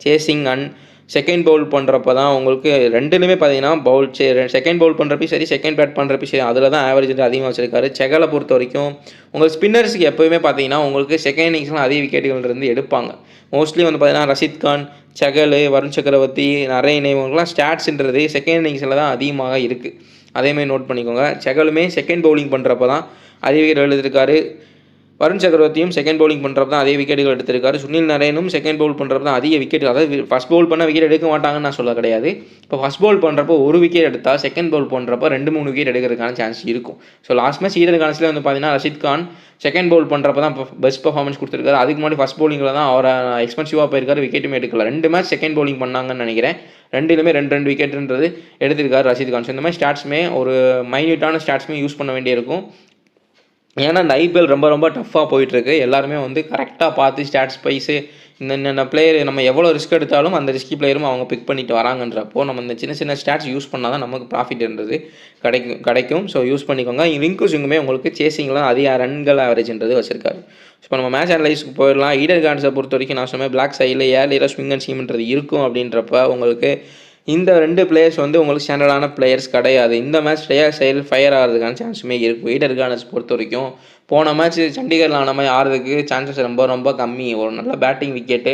சேசிங் அண்ட் செகண்ட் பவுல் பண்ணுறப்ப தான் உங்களுக்கு ரெண்டுலேயுமே பார்த்தீங்கன்னா செகண்ட் பவுல் பண்ணுறப்ப சரி, செகண்ட் பேட் பண்ணுறப்ப சரி, அதில் தான் ஆவரேஜ் அதிகமாக வச்சிருக்காரு. செகலை பொறுத்த வரைக்கும் உங்களுக்கு ஸ்பின்னர்ஸுக்கு எப்போயுமே பார்த்தீங்கன்னா உங்களுக்கு செகண்ட் இன்னிங்ஸ்லாம் அதிக விக்கெட்டுகள் இருந்து எடுப்பாங்க. மோஸ்ட்லி வந்து பார்த்தீங்கன்னா ரஷித் கான், செகல், வருண் சக்கரவர்த்தி, நரேன் இவங்களுக்குலாம் ஸ்டாட்ஸ்ன்றது செகண்ட் இன்னிங்ஸில் தான் அதிகமாக இருக்குது. அதேமாதிரி நோட் பண்ணிக்கோங்க. செகலுமே செகண்ட் பவுலிங் பண்ணுறப்ப தான் அதிக விக்கெட் எடுத்திருக்காரு. வருண் சக்கரவர்த்தியும் செகண்ட் பவுலிங் பண்ணுறப்ப தான் அதே விக்கெட்டுகள் எடுத்திருக்காரு. சுனில் நரேனும் செகண்ட் பவுல் பண்ணுறப்ப தான் அதிக விக்கெட், அதாவது ஃபஸ்ட் பவுல் பண்ணால் விக்கெட் எடுக்க மாட்டாங்கன்னு நான் சொல்ல கிடையாது. இப்போ ஃபஸ்ட் பவுல் பண்ணுறப்போ ஒரு விக்கெட் எடுத்தால் செகண்ட் பவுல் பண்ணுறப்போ 2-3 விக்கெட் எடுக்கிறதுக்கான சான்ஸ் இருக்கும். ஸோ லாஸ்ட் மேட்ச் ஈடன் கார்டன்ஸில் வந்து பார்த்தீங்கன்னா ரஷித் கான் செகண்ட் பவுல் பண்ணுறப்ப தான் பெஸ்ட் பர்ஃபார்மன்ஸ் கொடுத்துருக்காரு. அதுக்கு முன்னாடி ஃபஸ்ட் பவுலிங்கில் தான் அவரை எக்ஸ்பென்சிவாக போயிருக்காரு, விக்கெட்டுமே எடுக்கல. 2 மேட்ச் செகண்ட் பவுலிங் பண்ணாங்கன்னு நினைக்கிறேன். 2லுமே 2 விக்கெட்டுன்றது எடுத்திருக்காரு ரஷித் கான். ஸோ இந்த மாதிரி ஸ்டாட்ஸுமே ஒரு மைன்யூட்டான ஸ்டாட்ஸுமே யூஸ் பண்ண வேண்டியிருக்கும். ஏன்னா இந்த ஐபிஎல் ரொம்ப ரொம்ப டஃப்பாக போயிட்டுருக்கு. எல்லாருமே வந்து கரெக்டாக பார்த்து ஸ்டாட்ஸ் வைஸு இந்த பிளேயர் நம்ம எவ்வளோ ரிஸ்க் எடுத்தாலும் அந்த ரிஸ்கி பிளேயரும் அவங்க பிக் பண்ணிட்டு வராங்கன்றப்போ நம்ம இந்த சின்ன சின்ன ஸ்டாட்ஸ் யூஸ் பண்ணால் தான் நமக்கு ப்ராஃபிட்ன்றது கிடைக்கும். ஸோ யூஸ் பண்ணிக்கோங்க. ரிங்கு சிங்குமே உங்களுக்கு சேசிங்லாம் அதிக ரன்கள் ஆவரேஜ்ன்றது வச்சிருக்காரு. இப்போ நம்ம மேட்ச் அனலைஸ்க்கு போயிடலாம். ஈடன் கார்ட்ஸை பொறுத்த வரைக்கும் நான் சொன்னேன் பிளாக் சைடில் ஏர்லியராக ஸ்விங் அண்ட் சீம்ன்றது இருக்கும் அப்படின்றப்ப உங்களுக்கு இந்த 2 பிளேயர்ஸ் வந்து உங்களுக்கு ஸ்டாண்டர்டான பிளேயர்ஸ் கிடையாது. இந்த மேட்ச் ஸ்ரேயாஸ் ஐயர் ஃபயர் ஆகிறதுக்கான சான்ஸுமே இருக்குது. ஈடன் கார்ட்ஸ் பொறுத்த வரைக்கும் போன மேட்ச் சண்டிகரில் ஆன மாதிரி ஆடுறதுக்கு சான்சஸ் ரொம்ப ரொம்ப கம்மி. ஒரு நல்ல பேட்டிங் விக்கெட்டு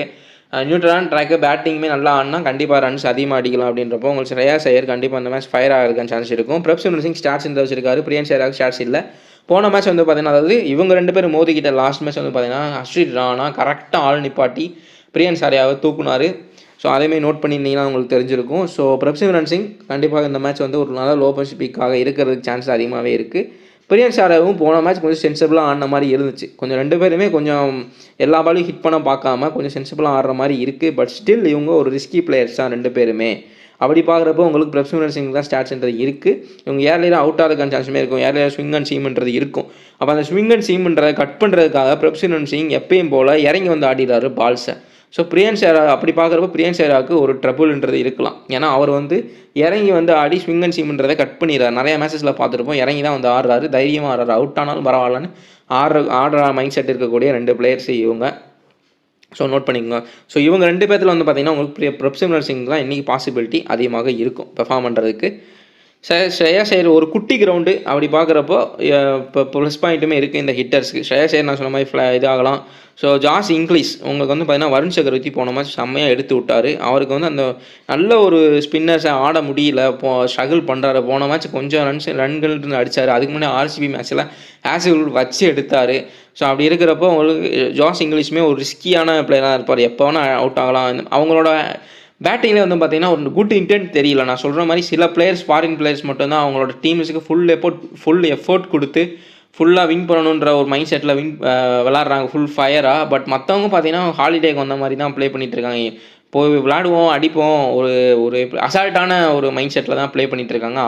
நியூட்ரலான ட்ராக்கு பேட்டிங்குமே நல்லா ஆடினா கண்டிப்பாக ரன்ஸ் அதிகமாக அடிக்கலாம் அப்படின்றப்போ உங்களுக்கு ஸ்ரேயாஸ் ஐயர் கண்டிப்பாக அந்த மேட்ச் ஃபயர் ஆகிறதுக்கான சான்ஸ் இருக்கும். பிரப்சிமரன் சிங் ஸ்டார்ட்ஸ் இந்த வச்சிருக்காரு. பிரியன் ஷெராக் ஸ்டார்ட்ஸ் இல்லை. போன மேட்ச் வந்து பார்த்தீங்கன்னா அதாவது இவங்க 2 பேரும் மோதிக்கிட்ட லாஸ்ட் மேட்ச் வந்து பார்த்தீங்கன்னா ஹர்ஷித் ராணா கரெக்டாக ஆள் நிப்பாட்டி பிரியன் ஷெராவை தூக்குனார். ஸோ அதேமாதிரி நோட் பண்ணியிருந்தீங்கன்னா உங்களுக்கு தெரிஞ்சிருக்கும். ஸோ பிரப்சிமரன் சிங் கண்டிப்பாக இந்த மேட்ச் வந்து ஒரு நல்ல லோ பஞ்ச் பீக்காக இருக்கிறதுக்கு சான்ஸ் அதிகமாகவே இருக்குது. பிரியன் ஷெராவும் போன மேட்ச் கொஞ்சம் சென்சிபிளாக ஆடின மாதிரி இருந்துச்சு. கொஞ்சம் 2 பேருமே கொஞ்சம் எல்லா பாலையும் ஹிட் பண்ண பார்க்காம கொஞ்சம் சென்சிபிளாக ஆடுற மாதிரி இருக்குது. பட் ஸ்டில் இவங்க ஒரு ரிஸ்கி பிளேயர்ஸ் தான் 2 பேருமே. அப்படி பார்க்குறப்போ உங்களுக்கு பிரப்சிமரன் சிங் தான் ஸ்டாட்ஸ்ன்றது இருக்குது. இவங்க ஏர்லியராக அவுட் ஆகிறதுக்கான சான்ஸுமே இருக்கும். ஏர்லியராக ஸ்விங் அண்ட் சீம்ன்றது இருக்கும். அப்போ அந்த ஸ்விங் அண்ட் சீம்ன்றதை கட் பண்ணுறதுக்காக பிரப்சிமரன் சிங் எப்பயும் போல் இறங்கி வந்து ஆடிடுறாரு பால்ஸை. ஸோ பிரியன் ஷெரா அப்படி பார்க்குறப்ப பிரியன் ஷெராவுக்கு ஒரு ட்ரபுள்ன்றது இருக்கலாம். ஏன்னா அவர் வந்து இறங்கி வந்து ஆடி ஸ்விங் அண்ட் சீம்ன்றதை கட் பண்ணிடுறாரு. நிறைய மேட்சஸில் பார்த்துருப்போம். இறங்கி தான் வந்து ஆடுறாரு. தைரியமாக ஆடுறாரு. அவுட் ஆனாலும் பரவாயில்லன்னு ஆடுற மைண்ட் செட் இருக்கக்கூடிய 2 பிளேயர்ஸ் இவங்க. ஸோ நோட் பண்ணிக்கோங்க. ஸோ இவங்க 2 பேர்த்தில் வந்து பார்த்தீங்கன்னா உங்களுக்கு பிரப்சிமரன் சிங் தான் இன்றைக்கி பாசிபிலிட்டி அதிகமாக இருக்கும் பெர்ஃபார்ம் பண்ணுறதுக்கு. ஸ்ரேயாஸ் ஐயர் ஒரு குட்டி கிரவுண்டு அப்படி பார்க்குறப்போ இப்போ ப்ளஸ் பாயிண்ட்டுமே இருக்குது இந்த ஹிட்டர்ஸ்க்கு. ஸ்ரேயாஸ் ஐயர் நான் சொன்ன மாதிரி இதாகலாம். ஸோ ஜாஸ் இங்கிலீஷ் உங்களுக்கு வந்து பார்த்தீங்கன்னா வருண் சக்கரவர்த்தி போன மேட்ச் செம்மையாக எடுத்து விட்டார். அவருக்கு வந்து அந்த நல்ல ஒரு ஸ்பின்னர்ஸை ஆட முடியல. ஸ்ட்ரகிள் பண்ணுறாரு. போன மேட்ச் கொஞ்சம் ரன்கள் அடித்தார். அதுக்கு முன்னாடி ஆர்சிபி மேட்ச்சில் ஆசிவ் வச்சு எடுத்தார். ஸோ அப்படி இருக்கிறப்போ உங்களுக்கு ஜாஸ் இங்கிலீஷுமே ஒரு ரிஸ்கியான பிளேயராக இருப்பார். எப்போ வேணால் அவுட் ஆகலாம். அவங்களோட பேட்டிங்கில் வந்து பார்த்தீங்கன்னா ஒரு குட் இன்டென்ட் தெரியல. நான் சொல்கிற மாதிரி சில பிளேயர்ஸ் ஃபாரின் பிளேயர்ஸ் மட்டும்தான் அவங்களோட டீம்ஸுக்கு ஃபுல் எஃபோர்ட் கொடுத்து ஃபுல்லாக வின் பண்ணணுன்ற ஒரு மைண்ட் செட்டில் விளாட்றாங்க ஃபுல் ஃபயராக. பட் மற்றவங்க பார்த்தீங்கன்னா ஹாலிடேக்கு வந்த மாதிரி தான் ப்ளே பண்ணிகிட்ருக்காங்க. போய் விளாடுவோம் அடிப்போம் ஒரு அசால்ட்டான ஒரு மைண்ட் செட்டில் தான் ப்ளே பண்ணிகிட்ருக்காங்க.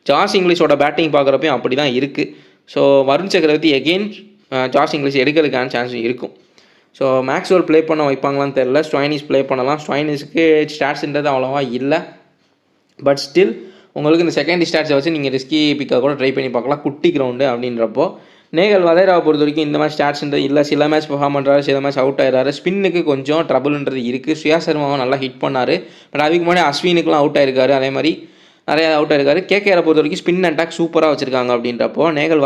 ஜாஸ் இங்கிலீஷோட பேட்டிங் பார்க்குறப்பையும் அப்படி தான் இருக்குது. ஸோ வருண் சக்கரவர்த்தி எகெயின் ஜாஸ் இங்கிலீஷ் எடுக்கிறதுக்கான சான்ஸ் இருக்கும். ஸோ மேக்ஸ்வெல் ப்ளே பண்ண வைப்பாங்களான்னு தெரில. ஸ்டோயினிஸ் ப்ளே பண்ணலாம். ஸ்டோயினிஸ்க்கு ஸ்டாட்ஸ்ன்றது அவ்வளோவா இல்லை. பட் ஸ்டில் உங்களுக்கு இந்த செகண்ட் ஸ்டாட்ஸை வச்சு நீங்கள் ரிஸ்கி பிக்காக கூட ட்ரை பண்ணி பார்க்கலாம். குட்டி கிரவுண்டு அப்படின்றப்போ நேகல் வதேராவை பொறுத்த வரைக்கும் இந்த மாதிரி ஸ்டாட்ஸ்ன்றது இல்லை. சில மேட்ச் பெர்ஃபார்ம் பண்ணுறாரு, சில மேட்ச் அவுட் ஆயிடுறாரு. ஸ்பின்னுக்கு கொஞ்சம் ட்ரபுள்ன்றது இருக்குது. சுயா சர்மாவும் நல்லா ஹிட் பண்ணார். பட் அதுக்கு முன்னாடி அஸ்வினுக்குலாம் அவுட் ஆயிருக்காரு. அதே மாதிரி நிறையா அவுட் ஆயிருக்காரு. கேகேஆரை பொறுத்த வரைக்கும் ஸ்பின் அட்டாக் சூப்பராக வச்சுருக்காங்க. அப்படின்றப்போ நேகல்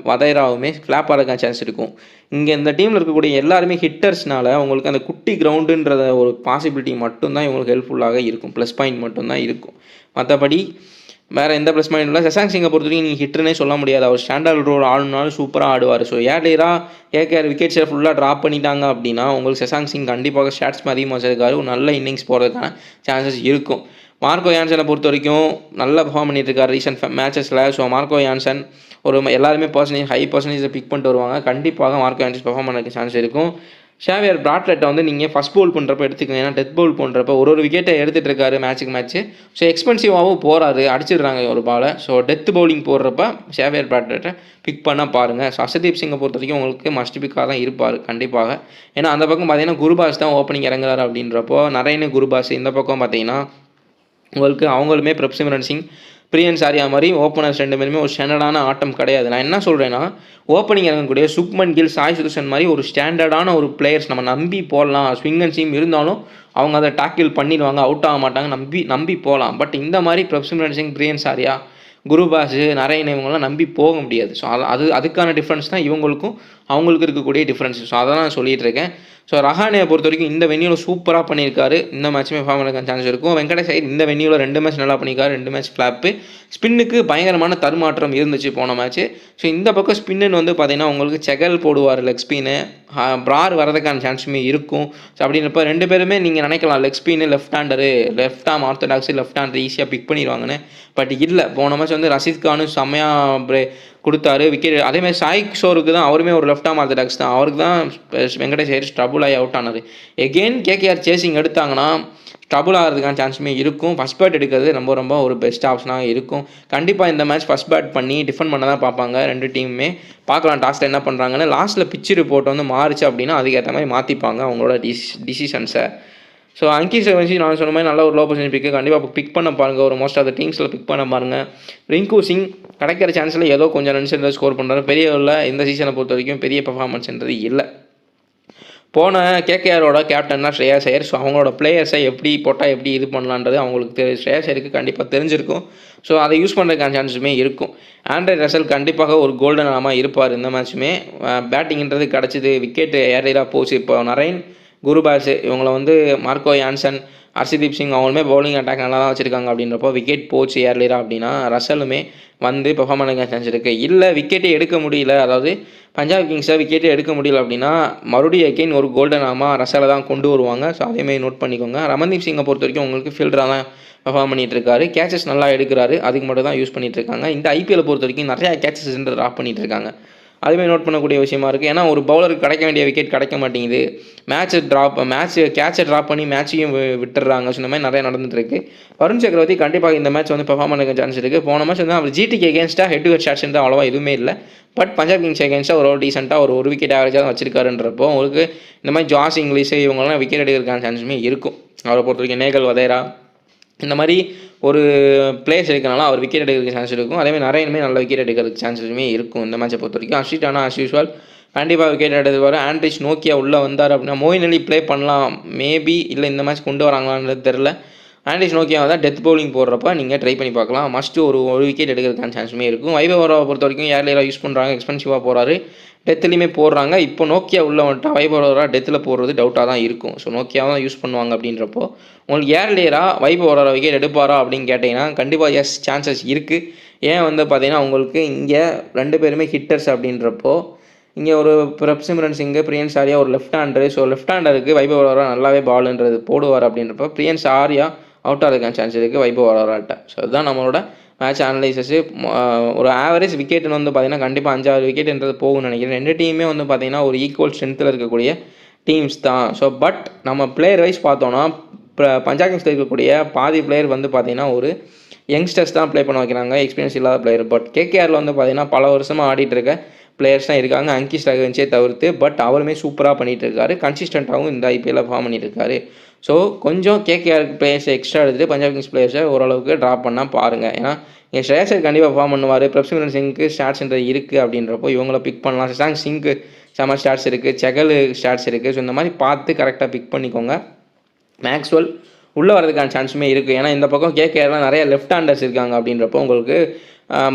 வதேராவுமே ஃப்ளாப் ஆகிறதுக்கான சான்ஸ் இருக்கும். இங்கே இந்த டீமில் இருக்கக்கூடிய எல்லாருமே ஹிட்டர்ஸ்னால உங்களுக்கு அந்த குட்டி கிரவுண்டுன்றத ஒரு பாசிபிலிட்டி மட்டும்தான் இவங்களுக்கு ஹெல்ப்ஃபுல்லாக இருக்கும். ப்ளஸ் பாயிண்ட் மட்டும்தான் இருக்கும். மற்றபடி வேறு எந்த ப்ளஸ் பாயிண்ட் இல்லை. சசாங் சிங்கை பொறுத்த வரைக்கும் நீங்கள் ஹிட்டர்னே சொல்ல முடியாது. அவர் ஸ்டாண்டர்ட் ரோல் ஆடுனாலும் சூப்பராக ஆடுவார். ஸோ ஏர்லியராக கேகேஆர் விக்கெட்ஸை ஃபுல்லாக ட்ராப் பண்ணிட்டாங்க அப்படின்னா உங்களுக்கு சசாங் சிங் கண்டிப்பாக ஸ்டாட்ஸ் அதிகமாக வச்சிருக்காரு. ஒரு நல்ல இன்னிங்ஸ் போகிறதுக்கான சான்சஸ் இருக்கும். மார்க்கோ யான்சனை பொறுத்த வரைக்கும் நல்லா பெர்ஃபார்ம் பண்ணிட்டுருக்காரு ரீசெண்ட் மேட்சஸில். ஸோ மார்க்கோ யான்சன் எல்லாருமே ஹை பர்சன்டேஜை பிக் பண்ணிட்டு வருவாங்க. கண்டிப்பாக மார்க்கோ யான்சன் பெர்ஃபார்ம் பண்ணுறதுக்கு சான்ஸ் இருக்கும். ஷேவியர் பிராட்லெட்டை வந்து நீங்கள் ஃபஸ்ட் பவுல் பண்ணுறப்ப எடுத்துக்கோங்க. ஏன்னா டெத் பவுல் பண்ணுறப்ப ஒரு விக்கெட்டை எடுத்துகிட்டு இருக்காரு மேட்ச்சுக்கு மேட்ச்சு. ஸோ எக்ஸ்பென்சிவாகவும் போகிறாரு, அடிச்சிடுறாங்க ஒரு பாலை. ஸோ டெத் பவுலிங் போடுறப்ப ஷேவியர் பிராட்லெட்டை பிக் பண்ண பாருங்கள். ஸோ ஹர்ஷதீப் சிங்கை பொறுத்த வரைக்கும் உங்களுக்கு மஸ்ட் பிக்காக தான் இருப்பார் கண்டிப்பாக. ஏன்னா அந்த பக்கம் பார்த்தீங்கன்னா குருபாஸ் தான் ஓப்பனிங் இறங்குறாரு. அப்படின்றப்போ நரேனு குருபாஸ் இந்த பக்கம் பார்த்தீங்கன்னா உங்களுக்கு அவங்களுமே பிரப்சிமரன் சிங் பிரியன் ஷெரா மாதிரி ஓப்பனர்ஸ் 2 பேருமே ஒரு ஸ்டாண்டர்டான ஆட்டம் கிடையாது. நான் என்ன சொல்கிறேன்னா ஓப்பனிங் இறங்கக்கூடிய சுக்மன் கில், சாய் சுதர்ஷன் மாதிரி ஒரு ஸ்டாண்டர்டான ஒரு பிளேயர்ஸ் நம்ம நம்பி போடலாம். ஸ்விங் அண்ட் சீம் இருந்தாலும் அவங்க அதை டாக்கிள் பண்ணிடுவாங்க, அவுட் ஆக மாட்டாங்க, நம்பி போகலாம். பட் இந்த மாதிரி பிரப்சிமரன் சிங், பிரியன் ஷெரா, குருபாஸ், நரேன் இவங்களாம் நம்பி போக முடியாது. ஸோ அதுக்கான டிஃப்ரென்ஸ் தான் இவங்களுக்கும் அவங்களுக்கு இருக்கக்கூடிய டிஃப்ரென்ஸ். ஸோ அதை நான் சொல்லிகிட்டு இருக்கேன். ஸோ ரஹானேயை பொறுத்த வரைக்கும் இந்த வென்யூவில் சூப்பராக பண்ணியிருக்காரு. இந்த மேட்ச்சுமே ஃபார்ம் பண்ண சான்ஸ் இருக்கும். வெங்கடேஷ் ஐயர் இந்த வென்யூவில் 2 மேட்ச் நல்லா பண்ணியிருக்காரு. 2 மேட்ச் ஃப்ளாப்பு. ஸ்பின்னுக்கு பயங்கரமான தருமாற்றம் இருந்துச்சு போன மேட்ச்சு. ஸோ இந்த பக்கம் ஸ்பின்னு வந்து பார்த்தீங்கன்னா உங்களுக்கு செகல் போடுவார் லெக் ஸ்பின்னு, பிரார் வரதுக்கான சான்ஸுமே இருக்கும். ஸோ அப்படின்றப்ப 2 பேருமே நீங்கள் நினைக்கலாம் leg spin left arm orthodox left hander ஈஸியாக பிக் பண்ணிடுவாங்கன்னு. பட் இல்லை, போன மேட்ச் வந்து ரஷீத் கானும் செம்மையாக கொடுத்தாரு விக்கெட். அதேமாதிரி சாய் கிஷோருக்கு தான், அவருமே ஒரு லெஃப்ட் ஆர்ம் ஆர்த்தடாக்ஸ் தான், அவருக்கு தான் வெங்கடேஷ் ஐயர் ட்ரபுள் ஆகி அவுட் ஆனார். எகெயின் கேகேஆர் சேசிங் எடுத்தாங்கன்னா ட்ரபுள் ஆகிறதுக்கான சான்ஸுமே இருக்கும். ஃபஸ்ட் பேட் எடுக்கிறது ரொம்ப ஒரு பெஸ்ட் ஆப்ஷனாக இருக்கும். கண்டிப்பாக இந்த மேட்ச் ஃபஸ்ட் பேட் பண்ணி டிஃபெண்ட் பண்ண தான் பார்ப்பாங்க 2 டீமுமே. பார்க்கலாம் டாஸில் என்ன பண்ணுறாங்கன்னு. லாஸ்ட்டில் பிட்ச் ரிப்போர்ட் வந்து மாறுச்சு அப்படின்னா அதுக்கேற்ற மாதிரி மாற்றிப்பாங்க அவங்களோட டிசிஷன்ஸை. ஸோ அங்கிஸ் ரவன்சி நான் சொன்ன மாதிரி நல்ல ஒரு லோ பொசிஷன் பிக்கு கண்டிப்பாக பிக் பண்ண பாருங்கள். ஒரு மோஸ்ட் ஆஃப் த டீம்ஸில் பிக் பண்ண பாருங்கள். ரிங்கு சிங் கிடைக்கிற சான்ஸில் ஏதோ கொஞ்சம் ரன்ஸ் இருந்தால் ஸ்கோர் பண்ணுறாரு. பெரிய உள்ள இந்த சீசனை பொறுத்த வரைக்கும் பெரிய பெர்ஃபார்மன்ஸ்ன்றது இல்லை. போன கேகேஆரோட கேப்டன் தான் ஸ்ரேயாஸ் ஐயர். ஸோ அவங்களோட பிளேயர்ஸை எப்படி போட்டால் எப்படி இது பண்ணலான்றது அவங்களுக்கு ஸ்ரேயாஸ் ஐயருக்கு கண்டிப்பாக தெரிஞ்சிருக்கும். ஸோ அதை யூஸ் பண்ணுறதுக்கான சான்ஸுமே இருக்கும். ஆண்ட்ரே ரசல் கண்டிப்பாக ஒரு கோல்டன் ஆமாக இருப்பார் இந்த மேட்ச்சுமே. பேட்டிங்கிறது கிடச்சிது, விக்கெட் ஏறியராக போச்சு. இப்போ நரேன், குருபாஸ் இவங்களை வந்து மார்க்கோ யான்சன், ஹர்ஷதீப் சிங் அவங்களுமே பவுலிங் அட்டாக் நல்லா தான் வச்சுருக்காங்க. அப்படின்றப்போ விக்கெட் போச்சு ஏர்லியரா அப்படின்னா ரசலுமே வந்து பெர்ஃபார்ம் பண்ண சான்ஸ் இருக்குது. இல்லை விக்கெட்டே எடுக்க முடியல, அதாவது பஞ்சாப் கிங்ஸை விக்கெட்டே எடுக்க முடியல அப்படின்னா மறுபடியும் அகெயின் ஒரு கோல்டன் ஆமாம் ரசலை தான் கொண்டு வருவாங்க. ஸோ அதேமாதிரி நோட் பண்ணிக்கோங்க. ரமன்தீப் சிங்கை பொறுத்த வரைக்கும் உங்களுக்கு ஃபீல்டராக தான் பெர்ஃபார்ம் பண்ணிட்டு இருக்காரு. கேச்சஸ் நல்லா எடுக்கிறாரு, அதுக்கு மட்டும் தான் யூஸ் பண்ணிட்டு இருக்காங்க. இந்த ஐபிஎல் பொறுத்த வரைக்கும் நிறையா கேச்சஸ் ட்ராப் பண்ணிட்டு இருக்காங்க. அதுவே நோட் பண்ணக்கூடிய விஷயமா இருக்குது. ஏன்னா ஒரு பவுலருக்கு கிடைக்க வேண்டிய விக்கெட் கிடைக்க மாட்டேங்குது. கேட்சை ட்ராப் பண்ணி மேட்சையும் விட்டுறாங்க. ஸோ இந்த மாதிரி நிறையா நடந்துட்டுருக்கு. வருண் சக்கரவர்த்தி கண்டிப்பாக இந்த மேட்ச் வந்து பெர்ஃபார்ம் பண்ண சான்ஸ் இருக்குது. போன மேட்ச் வந்து அவர் ஜிடிக்கு எகேன்ஸ்டாக ஹெட் டு ஹெட் ஷாட்ஸ் அவ்வளோவா எதுவுமே இல்லை. பட் பஞ்சாப் கிங்ஸ் எகேன்ஸ்டாக ஒரு டீசெண்டாக ஒரு விக்கெட் ஆவரேஜாக தான் வச்சிருக்காருன்றப்போ உங்களுக்கு இந்த மாதிரி ஜாஸ் இங்கிலீஷ் இவங்கெல்லாம் விக்கெட் எடுக்கிறதுக்கான சான்ஸுமே இருக்கும். அவரை பொறுத்த வரைக்கும் நேகல் வதேரா இந்த மாதிரி ஒரு பிளேயர்ஸ் இருக்கனால அவர் விக்கெட் எடுக்கிறதுக்கு சான்ஸ் இருக்கும். அதேமாதிரி நிறையனுமே நல்ல விக்கெட் எடுக்கிறதுக்கு சான்ஸுமே இருக்கும் இந்த மேட்சை பொறுத்த வரைக்கும். அஸ்விட்டானா ஆஸ் யூஸ்வல் கண்டிப்பாக விக்கெட் எடுத்துவார். ஆண்ட்ரிச் நோக்கியா உள்ளே வந்தார் அப்படின்னா மோயின் அலி ப்ளே பண்ணலாம் மேபி. இல்லை இந்த மேட்ச் கொண்டு வராங்களான்றது தெரில. ஆண்ட்ரிச் நோக்கியா தான் டெத் பவுலிங் போடுறப்ப நீங்கள் ட்ரை பண்ணி பார்க்கலாம். மஸ்ட்டு ஒரு விக்கெட் எடுக்கிறதுக்கான சான்ஸுமே இருக்கும். வைபவ் ஓவராவை பொறுத்த வரைக்கும் ஏர்லியராக யூஸ் பண்ணுறாங்க, எக்ஸ்பென்சிவாக போகிறாரு, டெத்துலேயுமே போடுறாங்க. இப்போ நோக்கியா உள்ளே வந்துட்டால் வைபவ் ஓவரா டெத்தில் போடுறது டவுட்டாக தான் இருக்கும். ஸோ நோக்கியாவை தான் யூஸ் பண்ணுவாங்க. அப்படின்றப்போ உங்களுக்கு ஏர்லியராக வைபவ் ஓவரா விக்கெட் எடுப்பாரா அப்படின்னு கேட்டிங்கன்னா கண்டிப்பாக எஸ் சான்சஸ் இருக்குது. ஏன் வந்து பார்த்தீங்கன்னா உங்களுக்கு இங்கே 2 பேருமே ஹிட்டர்ஸ் அப்படின்றப்போ இங்கே ஒரு பிரப்சிம்ரன் சிங்கு, பிரியன்ஸ் ஆர்யா ஒரு லெஃப்ட் ஹேண்டரு. ஸோ லெஃப்ட் ஹேண்டருக்கு வைபவ் ஓவரா நல்லாவே பாலுன்றது போடுவார். அப்படின்றப்போ பிரியன்ஸ் ஆர்யா அவுட் ஆகிறதுக்கான சான்ஸ் இருக்குது வைபவ் ஓவராட்ட. ஸோ அதுதான் நம்மளோட மேட்ச் அனலைசஸு. ஒரு ஆவரேஜ் விக்கெட்டுன்னு வந்து பார்த்திங்கன்னா கண்டிப்பாக 5-6 விக்கெட்டுன்றது போகும்னு நினைக்கிறேன். 2 டீமுமே வந்து பார்த்திங்கன்னா ஒரு ஈக்குவல் ஸ்ட்ரென்த்தில் இருக்கக்கூடிய டீம்ஸ் தான். ஸோ பட் நம்ம பிளேயர் வைஸ் பார்த்தோன்னா பஞ்சாப் கிங்ஸில் இருக்கக்கூடிய பாதி பிளேயர் வந்து பார்த்திங்கன்னா ஒரு யங்ஸ்டர்ஸ் தான் ப்ளே பண்ண வைக்கிறாங்க, எக்ஸ்பீரியன்ஸ் இல்லாத பிளேயர். பட் கேகேஆரில் வந்து பார்த்திங்கன்னா பல வருஷமாக ஆடிட்டு இருக்க பிளேயர்ஸ் தான் இருக்காங்க, அங்கிஸ் ரவன்சியை தவிர்த்து. பட் அவருமே சூப்பராக பண்ணிகிட்டு இருக்காரு, கன்சிஸ்டண்ட்டாகவும் இந்த ஐபிஎல்லில் ஃபார்ம் பண்ணிட்டு இருக்காரு. ஸோ கொஞ்சம் கேகேஆருக்கு பிளேயர்ஸை எக்ஸ்ட்ரா எடுத்துகிட்டு பஞ்சாப் கிங்ஸ் பிளேயர்ஸை ஓரளவுக்கு ட்ராப் பண்ணால் பாருங்கள். ஏன்னா என் ஸ்ரேயஸர் கண்டிப்பாக ஃபார்ம் பண்ணுவார். பிரப்சிம்ரன் சிங்க்கு ஸ்டாட்ஸ்ன்றது இருக்குது. அப்படின்றப்போ இவங்கள பிக் பண்ணலாம். சசாங் சிங்க்கு செம ஸ்டாட்ஸ் இருக்குது, செகல் ஸ்டாட்ஸ் இருக்குது. ஸோ இந்த மாதிரி பார்த்து கரெக்டாக பிக் பண்ணிக்கோங்க. மேக்ஸ்வெல் உள்ளே வரதுக்கான சான்ஸுமே இருக்குது. ஏன்னா இந்த பக்கம் கேகேஆரில் நிறைய லெஃப்ட் ஹேண்டர்ஸ் இருக்காங்க. அப்படின்றப்போ உங்களுக்கு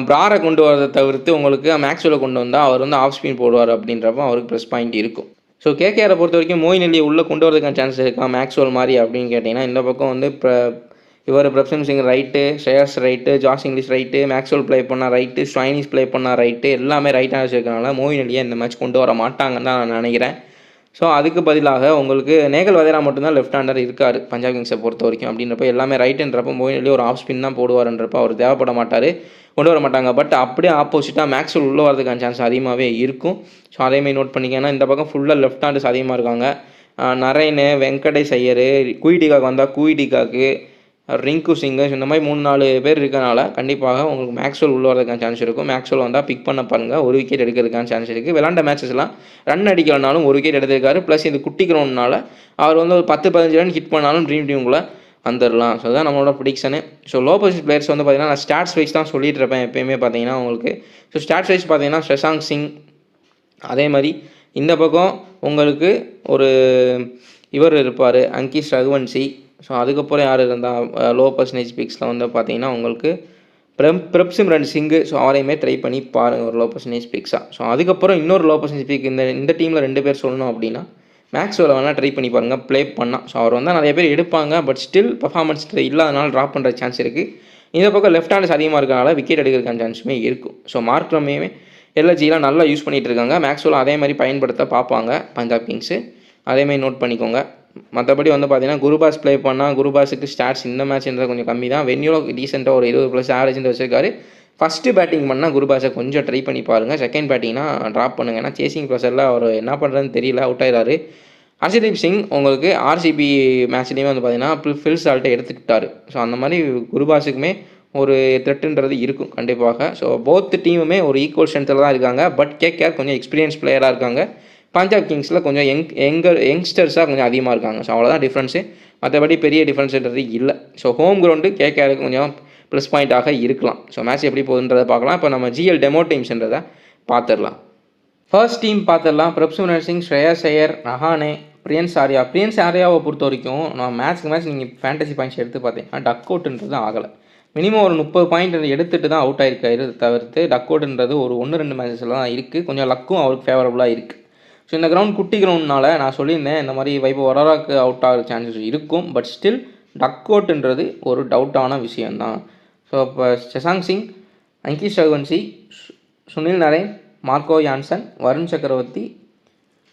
பிராரை கொண்டு வரதை தவிர்த்து உங்களுக்கு மேக்ஸ்வெல்லை கொண்டு வந்தால் அவர் வந்து ஆஃப் ஸ்பின் போடுவார். அப்படின்றப்போ அவருக்கு ப்ளஸ் பாயிண்ட் இருக்கும். ஸோ கேகேஆரை பொறுத்த வரைக்கும் மோயின் அலியை உள்ளே கொண்டு வரதுக்கான சான்ஸ் இருக்கா மேக்ஸ்வெல் மாதிரி அப்படின்னு கேட்டிங்கன்னா இந்த பக்கம் வந்து இவர் Prabhsimran Singh right, Shreyas right, Josh Inglis right, Maxwell play பண்ணால் ரைட்டு, ஸ்வைனிஸ் ப்ளே பண்ணால் ரைட்டு, எல்லாமே ரைட் ஹேண்டர்ஸ் இருக்கனால மோயின் அலியை இந்த மேட்ச் கொண்டு வர மாட்டாங்கன்னு தான் நான் நினைக்கிறேன். ஸோ அதுக்கு பதிலாக உங்களுக்கு நேகல் வதேரா மட்டும்தான் லெஃப்ட் ஹேண்டர் இருக்கார் பஞ்சாப் கிங்ஸை பொறுத்த வரைக்கும். அப்படின்றப்ப எல்லாமே ரைட்டுன்றப்போ மோயின் அலி ஒரு ஆஃப் ஸ்பின் தான் போடுவார்ன்றப்போ அவர் தேவைப்பட மாட்டார், கொண்டு வர மாட்டாங்க. பட் அப்படியே ஆப்போசிட்டாக மேக்ஸ்வெல் உள்ளே வரதுக்கான சான்ஸ் அதிகமாகவே இருக்கும். ஸோ அதேமாதிரி நோட் பண்ணிக்கன்னா இந்த பக்கம் ஃபுல்லாக லெஃப்ட் ஹேண்டர்ஸ் அதிகமாக இருக்காங்க. நரேனு, வெங்கடேஷ் ஐயர், குயிடிகாக்கு வந்தால் குயிடிகாக்கு, ரிங்கு சிங்கு, இந்த மாதிரி 3-4 பேர் இருக்கனால கண்டிப்பாக உங்களுக்கு மேக்ஸ்வெல் உள்ள வரதுக்கான சான்ஸ் இருக்கும். மேக்ஸ்வெல் வந்தால் பிக் பண்ண பாருங்கள், ஒரு விக்கெட் எடுக்கிறதுக்கான சான்ஸ் இருக்குது. விளாண்ட மேட்சஸ்லாம் ரன் அடிக்கலனாலும் ஒரு விக்கெட் எடுத்திருக்காரு. ப்ளஸ் இது குட்டி கிரவுண்ட்னால அவர் வந்து ஒரு 10-15 ரன் ஹிட் பண்ணாலும் ட்ரீம் டீமுக்குள்ளே வந்துடலாம். ஸோ அதுதான் நம்மளோட prediction. So low position players வந்து பார்த்திங்கன்னா நான் ஸ்டாட்ஸ் வைஸ் தான் சொல்லிட்டு இருப்பேன் எப்போயுமே பார்த்தீங்கன்னா உங்களுக்கு. ஸோ ஸ்டாட்ஸ் வைஸ் பார்த்தீங்கன்னா சசாங் சிங், அதே மாதிரி இந்த பக்கம் உங்களுக்கு ஒரு இவர் இருப்பார் அங்கிஸ் ரகுவன்சி. ஸோ அதுக்கப்புறம் யார் இருந்தால் லோ பர்சன்டேஜ் பிக்ஸில் வந்து பார்த்தீங்கன்னா உங்களுக்கு பிரப்சிம்ரன் சிங்கு. ஸோ அவரையுமே ட்ரை பண்ணி பாருங்கள் ஒரு லோ பர்சன்டேஜ் பிக்ஸாக. ஸோ அதுக்கப்புறம் இன்னொரு லோ பர்சன்டேஜ் பிக் இந்த டீமில் 2 பேர் சொல்லணும் அப்படின்னா மேக்ஸ்வெல் வேணால் ட்ரை பண்ணி பாருங்கள், ப்ளே பண்ணால். ஸோ அவர் வந்து நிறைய பேர் எடுப்பாங்க, பட் ஸ்டில் பர்ஃபார்மன்ஸ் இல்லாதனால ட்ராப் பண்ணுற சான்ஸ் இருக்குது. இந்த பக்கம் லெஃப்ட் ஹேண்டர்ஸ் அதிகமாக இருக்கனால விக்கெட் எடுக்கிறதுக்கான சான்ஸுமே இருக்கும். ஸோ மார்க்ரமே எல்எஜிலாம் நல்லா யூஸ் பண்ணிகிட்டு இருக்காங்க. மேக்ஸ்வெல் அதே மாதிரி பயன்படுத்த பார்ப்பாங்க பஞ்சாப் கிங்ஸு, அதேமாதிரி நோட் பண்ணிக்கோங்க. மற்றபடி வந்து பார்த்தீங்கன்னா குருபாஸ் ப்ளே பண்ணால் குருபாஸுக்கு ஸ்டாட்ஸ் இந்த மேட்ச்ன்றது கொஞ்சம் கம்மி தான். வென்யூலோ டீசெண்டாக ஒரு 20+ ஆவரேஜ் வச்சிருக்காரு. ஃபஸ்ட்டு பேட்டிங் பண்ணால் குருபாஸை கொஞ்சம் ட்ரை பண்ணி பாருங்கள். செகண்ட் பேட்டிங்னா ட்ராப் பண்ணுங்கள். ஏன்னா சேசிங் ப்ரெஷரில் அவர் என்ன பண்ணுறதுன்னு தெரியல, அவுட் ஆயிடாரு. ஹர்ஷதீப் சிங் உங்களுக்கு ஆர்சிபி மேட்ச்லேயுமே வந்து பார்த்தீங்கன்னா ஃபில் சால்ட்டை எடுத்துக்கிட்டாரு. ஸோ அந்த மாதிரி குருபாஸுக்குமே ஒரு த்ரெட்டுன்றது இருக்கும் கண்டிப்பாக. ஸோ போத் டீமுமே ஒரு ஈக்குவல் ஸ்ட்ரென்த்தில் தான் இருக்காங்க. பட் கேகேஆர் கொஞ்சம் எக்ஸ்பீரியன்ஸ் பிளேயராக இருக்காங்க. பஞ்சாப் கிங்ஸில் கொஞ்சம் யங்ஸ்டர்ஸாக கொஞ்சம் அதிகமாக இருக்காங்க. ஸோ அவ்வளோதான் டிஃப்ரென்ஸு. மற்றபடி பெரிய டிஃப்ரென்ஸுன்றது இல்லை. ஸோ ஹோம் கிரவுண்டு கேகேஆருக்கு கொஞ்சம் ப்ளஸ் பாயிண்ட்டாக இருக்கலாம். ஸோ மேட்ச் எப்படி போகுதுன்றதை பார்க்கலாம். இப்போ நம்ம ஜிஎல் டெமோ டீம்ஸ்ன்றதை பார்த்துடலாம். ஃபர்ஸ்ட் டீம் பார்த்துடலாம். பிரப்சுமரன் சிங், ஸ்ரேயாஸ் ஐயர், ரஹானே, பிரியன்ஸ் ஆர்யா. பிரியன்ஸ் ஆர்யாவை பொறுத்த வரைக்கும் நான் மேட்ச் நீங்கள் ஃபேண்டசி பாயிண்ட்ஸ் எடுத்து பார்த்தீங்கன்னா டக் அவுட்ன்றது ஆகலை. மினிமம் ஒரு 30 பாயிண்ட் எடுத்துகிட்டு தான் அவுட் ஆகிருக்காரு. தவிர்த்து டக் அவுட்ன்றது ஒரு 1-2 மேட்சஸில் தான் இருக்குது. கொஞ்சம் லக்கும் அவருக்கு ஃபேவரபுளாக இருக்குது. ஸோ இந்த கிரவுண்ட் குட்டி கிரவுண்ட்னால நான் சொல்லியிருந்தேன் இந்த மாதிரி வைபவ் வராராக்கு அவுட் ஆகிற சான்சஸ் இருக்கும். பட் ஸ்டில் டக் அவுட்ன்றது ஒரு டவுட்டான விஷயந்தான். ஸோ இப்போ Shashank Singh, அங்கிஷ் Raghuvanshi, Sunil Narine, Marco Jansen, Varun Chakravarthy,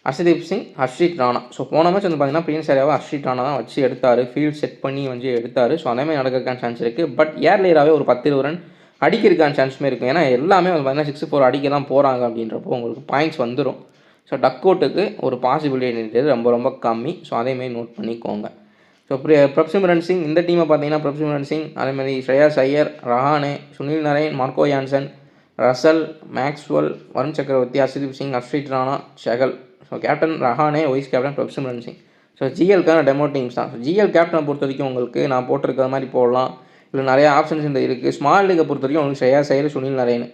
Harshdeep Singh, Harshit Rana. So போன மேட்ச் வந்து பார்த்தீங்கன்னா பிரியன்ஸ் ஆர்யாவை ஹர்ஷித் ராணா தான் வச்சு எடுத்தார். ஃபீல்ட் செட் பண்ணி வந்து எடுத்தார். ஸோ அதேமாதிரி நடக்கிறதுக்கான சான்ஸ் இருக்குது. பட் ஏர்லியராகவே ஒரு 10-20 ரன் அடிக்கிறதுக்கான சான்ஸுமே இருக்கும். ஏன்னா எல்லாமே வந்து பார்த்தீங்கன்னா 6-4 அடிக்க தான் போகிறாங்க அப்படின்றப்போ உங்களுக்கு பாயிண்ட்ஸ் வந்துடும். ஸோ டக் அவுட்டுக்கு ஒரு பாசிபிலிட்டின்றது ரொம்ப ரொம்ப கம்மி. ஸோ அதேமாதிரி நோட் பண்ணிக்கோங்க. ஸோ பிரப்சிமரன் சிங் இந்த டீமை பார்த்தீங்கன்னா பிரப்சிமரன் சிங், அதேமாதிரி Shreyas Iyer, Rahane, Sunil Narine, Marco Jansen, Russell, Maxwell, Varun Chakravarthy, Harshdeep Singh, Harshit Rana, Chahal. So captain Rahane, vice captain Prabhsimran Singh. So ஜிஎல்க்கான டெமோ டீம்ஸ் தான். ஸோ ஜிஎல் கேப்டனை பொறுத்த வரைக்கும் உங்களுக்கு நான் போட்டிருக்கிற மாதிரி போடலாம். இல்லை நிறையா ஆப்ஷன்ஸ் இந்த இருக்குது. ஸ்மால் லீகை பொறுத்த வரைக்கும் உங்களுக்கு ஸ்ரேயாஸ் ஐயர், சுனில் நரேன்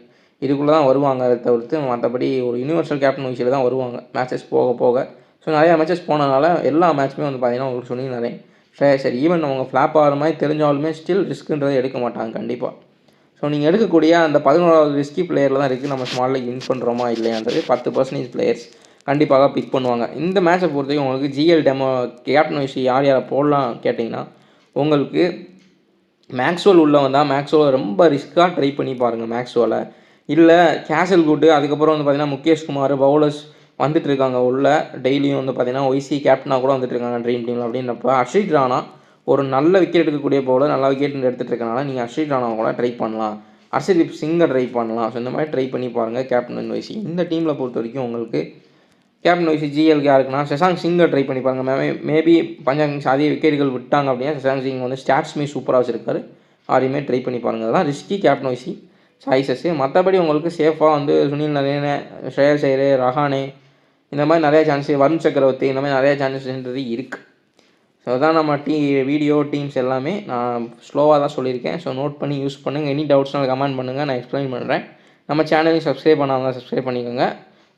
இதுக்குள்ளே தான் வருவாங்க. அதை தவிர்த்து மற்றபடி ஒரு யூனிவர்சல் கேப்டன் விஷயில் தான் வருவாங்க மேட்சஸ் போக போக. ஸோ நிறையா மேட்சஸ் போனதுனால எல்லா மேட்ச்சுமே வந்து பார்த்தீங்கன்னா உங்களுக்கு சுனில் நரேன், ஸ்ரேயாஸ் ஐயர் ஈவன் அவங்க ஃப்ளாப் ஆகிற மாதிரி தெரிஞ்சாலுமே ஸ்டில் ரிஸ்க்குன்றதை எடுக்க மாட்டாங்க கண்டிப்பாக. ஸோ நீங்கள் எடுக்கக்கூடிய அந்த 11வது ரிஸ்கி பிளேயரில் தான் இருக்குது நம்ம ஸ்மால் லீக் வின் பண்ணுறோமா இல்லையான்றது. 10% பிளேயர்ஸ் கண்டிப்பாக பிக் பண்ணுவாங்க. இந்த மேட்சை பொறுத்தவரைக்கும் உங்களுக்கு ஜிஎல் டெமோ கேப்டன் விஷயம் யார் யாரை போடலாம் கேட்டிங்கன்னா உங்களுக்கு மேக்ஸ்வெல் உள்ளே வந்தால் மேக்ஸ்வெல் ரொம்ப ரிஸ்க்காக ட்ரை பண்ணி பாருங்கள் மேக்ஸ்வெலை. இல்லை கேசல் குட்டு, அதுக்கப்புறம் வந்து பார்த்திங்கன்னா முகேஷ் குமார் பவுலர்ஸ் வந்துட்டுருக்காங்க உள்ள டெய்லியும் வந்து பார்த்திங்கன்னா ஒய்சி கேப்டனாக கூட வந்துட்டுருக்காங்க ட்ரீம் டீமில். அப்படின்றப்ப ஹர்ஷித் ராணா ஒரு நல்ல விக்கெட் எடுக்கக்கூடிய பவுலர், நல்ல விக்கெட் எடுத்துகிட்டு இருக்கனால நீங்கள் ஹர்ஷித் ராணா கூட ட்ரை பண்ணலாம். ஹர்ஷதீப் சிங்கை ட்ரை பண்ணலாம். ஸோ இந்த மாதிரி ட்ரை பண்ணி பாருங்கள் கேப்டன் வைசி. இந்த டீமில் பொறுத்த வரைக்கும் உங்களுக்கு கேப்டன் வைசி ஜிஎல்க்கு யாருக்குன்னா சசாங் சிங்கை ட்ரை பண்ணி பாருங்கள். மேபி பஞ்சாப் கிங்ஸ் அதிக விக்கெட்டுகள் விட்டாங்க அப்படின்னா சசாங் சிங் வந்து ஸ்டாட்ஸ்மே சூப்பராக வச்சுருக்காரு. அதையுமே ட்ரை பண்ணி பாருங்கள். அதெல்லாம் ரிஸ்கி கேப்டன் வைசி சாய்ஸஸ்ஸு. மற்றபடி உங்களுக்கு சேஃபாக வந்து சுனில் நரேன், ஸ்ரேயாஸ் ஐயர், ரஹானே இந்த மாதிரி நிறையா சான்ஸு, வருண் சக்கரவர்த்தி இந்த மாதிரி நிறையா சான்சஸ்ன்றது இருக்குது. ஸோ அதான் நம்ம வீடியோ டீம்ஸ் எல்லாமே நான் ஸ்லோவாக தான் சொல்லியிருக்கேன். ஸோ நோட் பண்ணி யூஸ் பண்ணுங்கள். எனி டவுட்ஸ்னால் கமெண்ட் பண்ணுங்கள், நான் எக்ஸ்பிளைன் பண்ணுறேன். நம்ம சேனலையும் சப்ஸ்கிரைப் பண்ணாமல் சப்ஸ்கிரைப் பண்ணிக்கோங்க.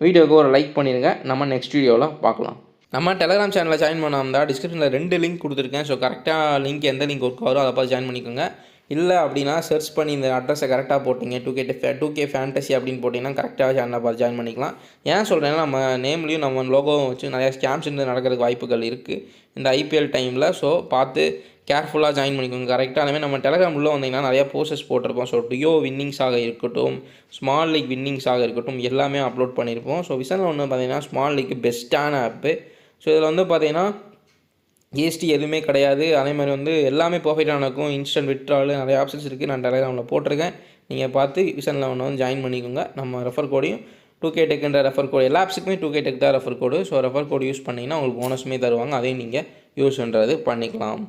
வீடியோவுக்கு ஒரு லைக் பண்ணிடுங்க. நம்ம நெக்ஸ்ட் வீடியோவில் பார்க்கலாம். நம்ம டெலகிராம் சேனலில் ஜாயின் பண்ணாமல் தான் டிஸ்கிரிப்ஷனில் 2 லிங்க் கொடுத்துருக்கேன். ஸோ கரெக்டாக லிங்க் எந்த லிங்க் ஒர்க் ஆகிறோ அதை பார்த்து ஜாயின் பண்ணிக்கோங்க. இல்லை அப்படின்னா சர்ச் பண்ணி இந்த அட்ரஸை கரெக்டாக போட்டிங்க 2K ஃபேண்டசி அப்படின்னு போட்டிங்கன்னா கரெக்டாக சேனலை பார்த்து ஜாயின் பண்ணிக்கலாம். ஏன் சொல்கிறேன்னா நம்ம நேம்லேயும் நம்ம லோகோவும் வச்சு நிறையா ஸ்கேம்ஸ் நடக்கிறதுக்கு வாய்ப்புகள் இருக்குது இந்த ஐபிஎல் டைமில். ஸோ பார்த்து கேர்ஃபுல்லாக ஜாயின் பண்ணிக்கோங்க கரெக்டாக. அதுமாதிரி நம்ம டெலகிராம் உள்ளே வந்தீங்கன்னா நிறையா போஸ்டர்ஸ் போட்டிருப்போம். ஸோ டியோ வின்னிங்ஸாக இருக்கட்டும், ஸ்மால் லீக் வின்னிங்ஸாக இருக்கட்டும் எல்லாமே அப்லோட் பண்ணியிருப்போம். ஸோ விசனில் ஒன்று பார்த்தீங்கன்னா ஸ்மால் லீக்கு பெஸ்ட்டான ஆப்பு. ஸோ இதில் வந்து பார்த்தீங்கன்னா ஜிஎஸ்டி எதுவுமே கிடையாது. அதே மாதிரி வந்து எல்லாமே பர்ஃபெக்டாக நடக்கும். இன்ஸ்டன்ட் விட்ரால் நிறைய ஆப்ஷன்ஸ் இருக்குது. நான் டெலகிராமில் போட்டிருக்கேன். நீங்கள் பார்த்து விசனில் ஒன்று வந்து ஜாயின் பண்ணிக்கோங்க. நம்ம ரெஃபர் கோடையும் 2K டெக்குன்ற ரெஃபர் கோடு எல்லா ஆப்ஸுக்குமே 2K டெக் தான் ரெஃபர் கோடு. ஸோ ரெஃபர் கோடு யூஸ் பண்ணிங்கன்னா உங்களுக்கு போனஸுமே தருவாங்க. அதையும் நீங்கள் யூஸ் பண்ணுறது பண்ணிக்கலாம்.